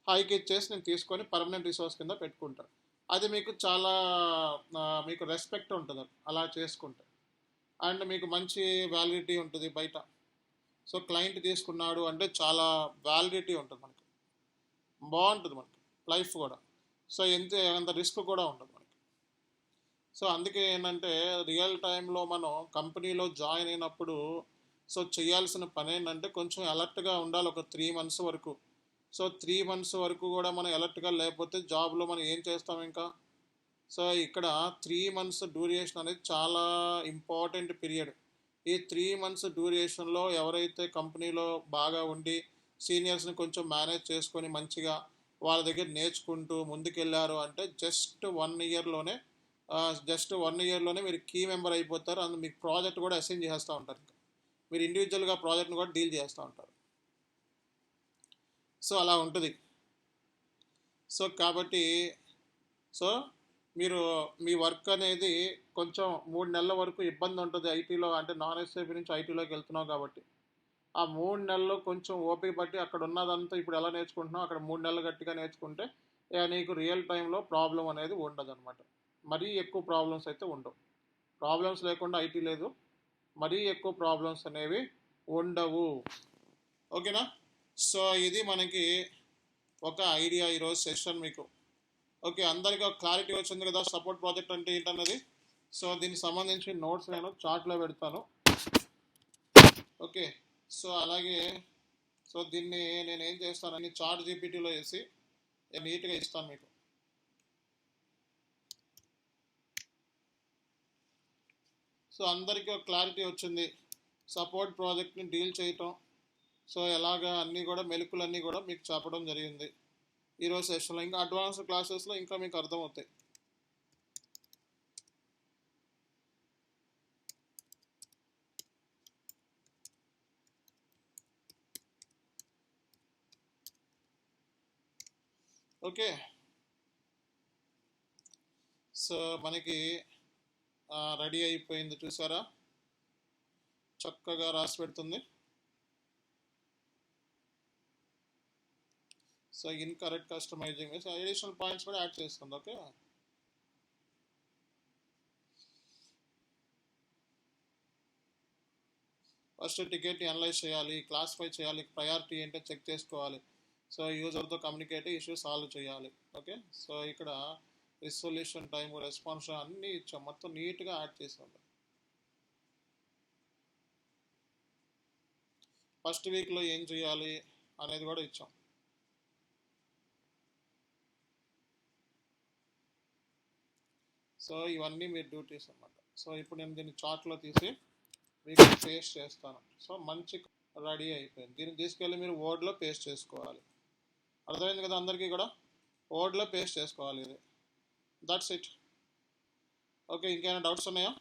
[SPEAKER 1] హైక్ ఇచ్చేసి నేను తీసుకొని పర్మనెంట్ రిసోర్స్ కింద పెట్టుకుంటాను. అది మీకు చాలా మీకు రెస్పెక్ట్ ఉంటుంది అలా చేసుకుంటే, అండ్ మీకు మంచి వ్యాలిడిటీ ఉంటుంది బయట. సో క్లయింట్ తీసుకున్నాడు అంటే చాలా వ్యాలిడిటీ ఉంటుంది మనకి, బాగుంటుంది మనకి లైఫ్ కూడా. సో అంత రిస్క్ కూడా ఉంటుంది మనకి. సో అందుకే ఏంటంటే రియల్ టైంలో మనం కంపెనీలో జాయిన్ అయినప్పుడు సో చేయాల్సిన పని ఏంటంటే కొంచెం అలర్ట్గా ఉండాలి ఒక 3 months వరకు. సో 3 months వరకు కూడా మనం అలర్ట్గా లేకపోతే జాబ్లో మనం ఏం చేస్తాం ఇంకా? సో ఇక్కడ 3 months డ్యూరేషన్ అనేది చాలా ఇంపార్టెంట్ పీరియడ్. ఈ 3 months డ్యూరేషన్లో ఎవరైతే కంపెనీలో బాగా ఉండి సీనియర్స్ని కొంచెం మేనేజ్ చేసుకొని మంచిగా వాళ్ళ దగ్గర నేర్చుకుంటూ ముందుకెళ్ళారు అంటే జస్ట్ 1 yearలోనే మీరు కీ మెంబర్ అయిపోతారు. అందులో మీకు ప్రాజెక్ట్ కూడా అసైన్ చేస్తూ ఉంటారు, ఇంకా మీరు ఇండివిజువల్గా ప్రాజెక్ట్ని కూడా డీల్ చేస్తూ ఉంటారు. సో అలా ఉంటుంది. సో కాబట్టి సో మీరు మీ వర్క్ అనేది కొంచెం 3 నెలల వరకు ఇబ్బంది ఉంటుంది ఐటీలో, అంటే నాన్ ఎస్ఐపి నుంచి ఐటీలోకి వెళ్తున్నావు కాబట్టి. ఆ 3 నెలలు కొంచెం ఓపిక పట్టి అక్కడ ఉన్నదంతా ఇప్పుడు ఎలా నేర్చుకుంటున్నావు అక్కడ 3 నెలలు గట్టిగా నేర్చుకుంటే నీకు రియల్ టైంలో ప్రాబ్లం అనేది ఉండదు అనమాట. మరీ ఎక్కువ ప్రాబ్లమ్స్ అయితే ఉండవు. ప్రాబ్లమ్స్ లేకుండా ఐటీ లేదు, మరీ ఎక్కువ ప్రాబ్లమ్స్ అనేవి ఉండవు. ఓకేనా? సో ఇది మనకి ఒక ఐడియా ఈరోజు సెషన్ మీకు. ఓకే, అందరికీ ఒక క్లారిటీ వచ్చింది కదా సపోర్ట్ ప్రాజెక్ట్ అంటే ఏంటన్నది. సో దీనికి సంబంధించి నోట్స్ నేను చార్ట్లో పెడతాను. ఓకే, సో అలాగే సో దీన్ని నేను ఏం చేస్తానని చాట్ జీపీటీలో వేసి నీట్గా ఇస్తాను మీకు. సో అందరికీ ఒక క్లారిటీ వచ్చింది సపోర్ట్ ప్రాజెక్ట్ని డీల్ చేయటం. సో ఎలాగా అన్నీ కూడా మెలకులన్నీ కూడా మీకు చెప్పడం జరిగింది ఈరోజు సెషన్లో. ఇంకా అడ్వాన్స్ క్లాసెస్లో ఇంకా మీకు అర్థమవుతాయి. ఓకే, సో మనకి రెడీ అయిపోయింది చూసారా, చక్కగా రాసి పెడుతుంది. So incorrect customising additional points కూడా యాడ్ చేస్తుంది. ఓకే, ఫస్ట్ టికెట్ని అనలైజ్ చేయాలి, క్లాసిఫై చేయాలి, ప్రయారిటీ ఏంటో చెక్ చేసుకోవాలి. సో యూజర్తో కమ్యూనికేట్ ఇష్యూ సాల్వ్ చేయాలి. ఓకే, సో ఇక్కడ రిసొల్యూషన్ టైము, రెస్పాన్స్ అన్నీ ఇచ్చాం, మొత్తం నీట్గా యాడ్ చేసాం. ఫస్ట్ వీక్లో ఏం చేయాలి అనేది కూడా ఇచ్చాం. సో ఇవన్నీ మీరు డ్యూటీస్ అన్నమాట. సో ఇప్పుడు నేను దీన్ని చార్ట్లో తీసి మీకు పేస్ట్ చేస్తాను. సో మంచి రెడీ అయిపోయింది. దీన్ని తీసుకెళ్ళి మీరు వర్డ్లో పేస్ట్ చేసుకోవాలి. అర్థమైంది కదా అందరికీ కూడా? వర్డ్లో పేస్ట్ చేసుకోవాలి ఇది. That's it. ఓకే, ఇంకేమైనా డౌట్స్ ఉన్నాయా?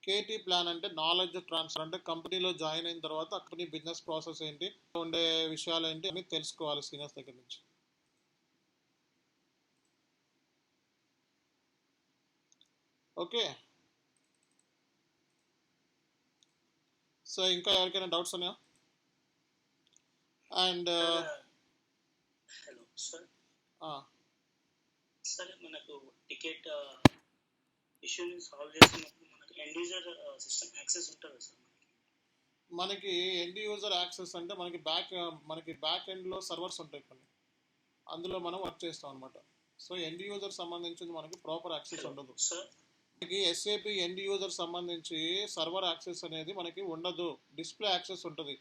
[SPEAKER 1] కేటీ ప్లాన్ అంటే నాలెడ్జ్ ట్రాన్స్ఫర్, అంటే కంపెనీలో జాయిన్ అయిన తర్వాత కంపెనీ బిజినెస్ ప్రాసెస్ ఏంటి, ఉండే విషయాలు ఏంటి అని తెలుసుకోవాలి సీనియర్స్ దగ్గర నుంచి. ఓకే, సో ఇంకా ఎవరికైనా డౌట్స్ ఉన్నాయా? And
[SPEAKER 6] hello sir. సరే, మనకు టికెట్ ఇష్యూని సాల్వ్ చేస్తున్నప్పుడు మనకు ఎండ్ యూజర్ సిస్టమ్ యాక్సెస్ ఉంటుంది సార్.
[SPEAKER 1] మనకి ఎండ్ యూజర్ యాక్సెస్ అంటే మనకి బ్యాక్ ఎండ్లో సర్వర్స్ ఉంటాయి కొన్ని, అందులో మనం వర్క్ చేస్తాం అనమాట. సో ఎండ్ యూజర్ సంబంధించింది మనకి ప్రాపర్ యాక్సెస్ ఉండదు. మనకి SAP ఎండ్ యూజర్ సంబంధించి సర్వర్ యాక్సెస్ అనేది మనకి ఉండదు, డిస్ప్లే యాక్సెస్ ఉంటుంది.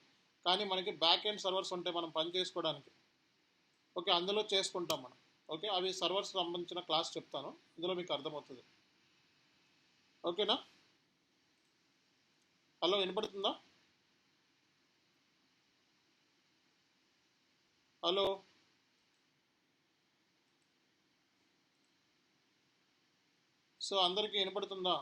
[SPEAKER 1] కానీ మనకి బ్యాక్ ఎండ్ సర్వర్స్ ఉంటాయి మనం పని చేసుకోవడానికి. ఓకే, అందులో చేసుకుంటాం మనం. ఓకే, అవి సర్వర్స్ సంబంధించిన క్లాస్ చెప్తాను, ఇందులో మీకు అర్థమవుతుంది. ఓకేనా? హలో, వినపడుతుందా? హలో, సో అందరికీ వినపడుతుందా?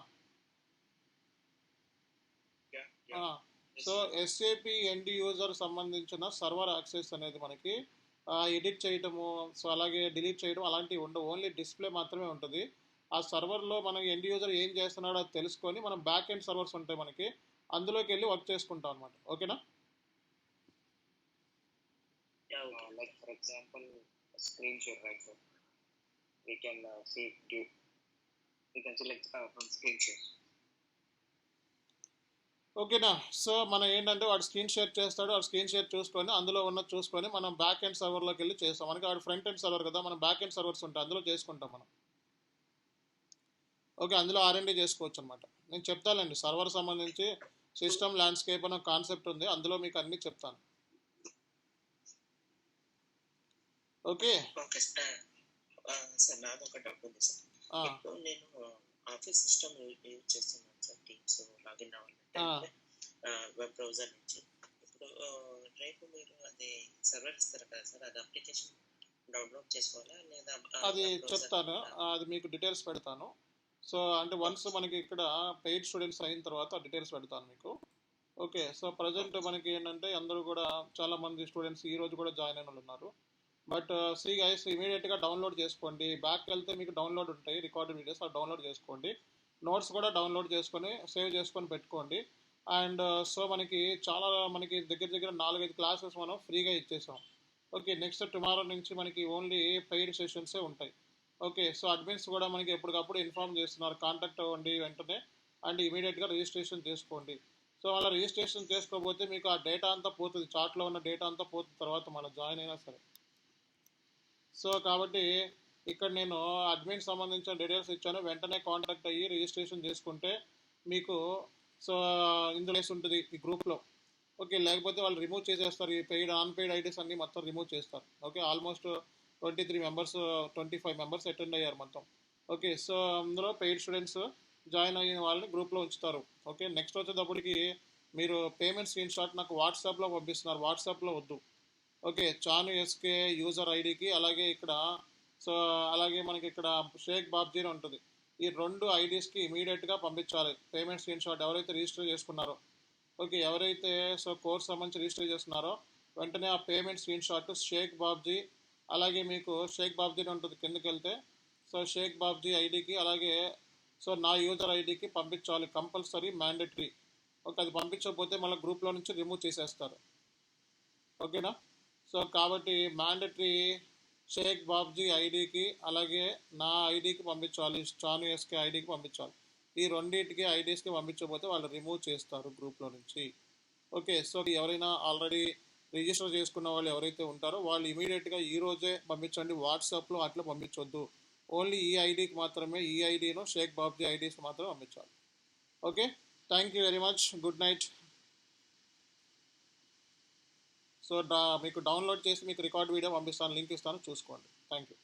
[SPEAKER 1] సో SAP ఎండ్ యూజర్ సంబంధించిన సర్వర్ యాక్సెస్ అనేది మనకి ఎడిట్ చేయటము, సో అలాగే డిలీట్ చేయడం అలాంటివి ఉండవు. ఓన్లీ డిస్ప్లే మాత్రమే ఉంటుంది. ఆ సర్వర్లో మనం ఎండ్ యూజర్ ఏం చేస్తున్నాడో అది తెలుసుకొని మనం బ్యాక్ ఎండ్ సర్వర్స్ ఉంటాయి మనకి, అందులోకి వెళ్ళి వర్క్ చేసుకుంటాం అనమాట. ఓకేనా?
[SPEAKER 5] Like for example, a screen share, right? So we can select from screen share.
[SPEAKER 1] ఓకేనా? సో మనం ఏంటంటే వాడు స్క్రీన్ షేర్ చేస్తాడు, వాడు స్క్రీన్ షేర్ చూసుకొని అందులో ఉన్నది చూసుకొని మనం బ్యాక్ ఎండ్ సర్వర్లోకి వెళ్ళి చేస్తాం. మనకి వాడు ఫ్రంట్ ఎండ్ సర్వర్ కదా, మనం బ్యాక్ ఎండ్ సర్వర్స్ ఉంటాయి అందులో చేసుకుంటాం మనం. ఓకే, అందులో R&D చేసుకోవచ్చు అనమాట. నేను చెప్తానండి, సర్వర్ సంబంధించి సిస్టమ్ ల్యాండ్స్కేప్ అనే కాన్సెప్ట్ ఉంది, అందులో మీకు అన్నీ చెప్తాను. ఓకే
[SPEAKER 5] ఓకే సార్, నాది ఒక డౌట్ ఉంది సార్. ఇప్పుడు నేను ఆఫీస్ సిస్టమ్ యూజ్ చేస్తున్నాను సార్, టీమ్స్ లాగిన్ అవ్వాలంటే వెబ్ బ్రౌజర్ నుంచి. ఇప్పుడు రేపు మీరు అది సర్వర్ ఇస్తారు కదా సార్, అది అప్లికేషన్ డౌన్లోడ్ చేసుకోవాలా లేదా?
[SPEAKER 1] అది చెప్తాను, అది మీకు డీటెయిల్స్ పెడతాను. సో అంటే వన్స్ మనకి ఇక్కడ పెయిడ్ స్టూడెంట్స్ అయిన తర్వాత డీటెయిల్స్ పెడతాను మీకు. ఓకే, సో ప్రజెంట్ మనకి ఏంటంటే అందరూ కూడా చాలామంది స్టూడెంట్స్ ఈరోజు కూడా జాయిన్ అయిన వాళ్ళు ఉన్నారు. బట్ సి గైస్, ఇమీడియట్గా డౌన్లోడ్ చేసుకోండి. బ్యాక్ వెళ్తే మీకు డౌన్లోడ్ ఉంటాయి రికార్డెడ్ వీడియోస్, అది డౌన్లోడ్ చేసుకోండి. నోట్స్ కూడా డౌన్లోడ్ చేసుకొని సేవ్ చేసుకొని పెట్టుకోండి. అండ్ సో మనకి దగ్గర 4-5 క్లాసెస్ మనం ఫ్రీగా ఇచ్చేసాం. ఓకే, నెక్స్ట్ టుమారో నుంచి మనకి ఓన్లీ పెయిడ్ సెషన్సే ఉంటాయి. ఓకే, సో అడ్మిన్స్ కూడా మనకి ఎప్పటికప్పుడు ఇన్ఫార్మ్ చేస్తున్నారు, కాంటాక్ట్ అవ్వండి వెంటనే అండ్ ఇమీడియట్గా రిజిస్ట్రేషన్ చేసుకోండి. సో అలా రిజిస్ట్రేషన్ చేసుకోకపోతే మీకు ఆ డేటా అంతా పోతుంది, చార్ట్లో ఉన్న డేటా అంతా పోతుంది తర్వాత మనం జాయిన్ అయినా సరే. సో కాబట్టి ఇక్కడ నేను అడ్మిన్ సంబంధించిన డీటెయిల్స్ ఇచ్చాను, వెంటనే కాంటాక్ట్ అయ్యి రిజిస్ట్రేషన్ చేసుకుంటే మీకు సో ఇందులో ఉంటుంది ఈ గ్రూప్లో. ఓకే, లేకపోతే వాళ్ళు రిమూవ్ చేసేస్తారు, ఈ అన్పెయిడ్ ఐడీస్ అన్నీ మొత్తం రిమూవ్ చేస్తారు. ఓకే, ఆల్మోస్ట్ 25 మెంబర్స్ అటెండ్ అయ్యారు మొత్తం. ఓకే, సో అందులో పెయిడ్ స్టూడెంట్స్ జాయిన్ అయిన వాళ్ళని గ్రూప్లో ఉంచుతారు. ఓకే, నెక్స్ట్ వచ్చేటప్పటికి మీరు పేమెంట్ స్క్రీన్ షాట్ నాకు వాట్సాప్లో పంపిస్తున్నారు, వాట్సాప్లో వద్దు. ఓకే, చాను ఎస్కే యూజర్ ఐడికి అలాగే ఇక్కడ సో అలాగే మనకి ఇక్కడ షేక్ బాబ్జీ ఉంటుంది, ఈ 2 ఐడీస్కి ఇమీడియట్గా పంపించాలి పేమెంట్ స్క్రీన్ షాట్ ఎవరైతే రిజిస్టర్ చేసుకున్నారో. ఓకే, ఎవరైతే సో కోర్స్ సంబంధించి రిజిస్టర్ చేస్తున్నారో వెంటనే ఆ payment screenshot Shaik Babji అలాగే మీకు షేక్ బాబ్జీ ఉంటుంది కిందకి వెళ్తే, సో షేక్ బాబ్జీ ఐడికి అలాగే సో నా యూజర్ ఐడికి పంపించాలి, కంపల్సరీ మ్యాండేటరీ. ఓకే, అది పంపించకపోతే మళ్ళీ గ్రూప్లో నుంచి రిమూవ్ చేసేస్తారు. ఓకేనా? సో కాబట్టి మ్యాండేటరీ షేక్ బాబ్జీ ఐడికి అలాగే నా ఐడికి పంపించాలి, చాను ఎస్కే ఐడికి పంపించాలి. ఈ రెండింటికి ఐడీస్కి పంపించకపోతే వాళ్ళు రిమూవ్ చేస్తారు గ్రూప్లో నుంచి. ఓకే, సో ఎవరైనా ఆల్రెడీ రిజిస్టర్ చేసుకున్న వాళ్ళు ఎవరైతే ఉంటారో వాళ్ళు ఇమీడియట్గా ఈరోజే పంపించండి, వాట్సాప్లో అట్లా పంపించొద్దు. ఓన్లీ ఈ ఐడికి మాత్రమే, ఈ ఐడిను షేక్ బాబ్జీ ఐడీస్కి మాత్రమే పంపించాలి. Okay, thank you very much, good night. So మీకు డౌన్లోడ్ చేసి మీకు రికార్డ్ వీడియో పంపిస్తాను, లింక్ ఇస్తాను, చూసుకోండి. Thank you.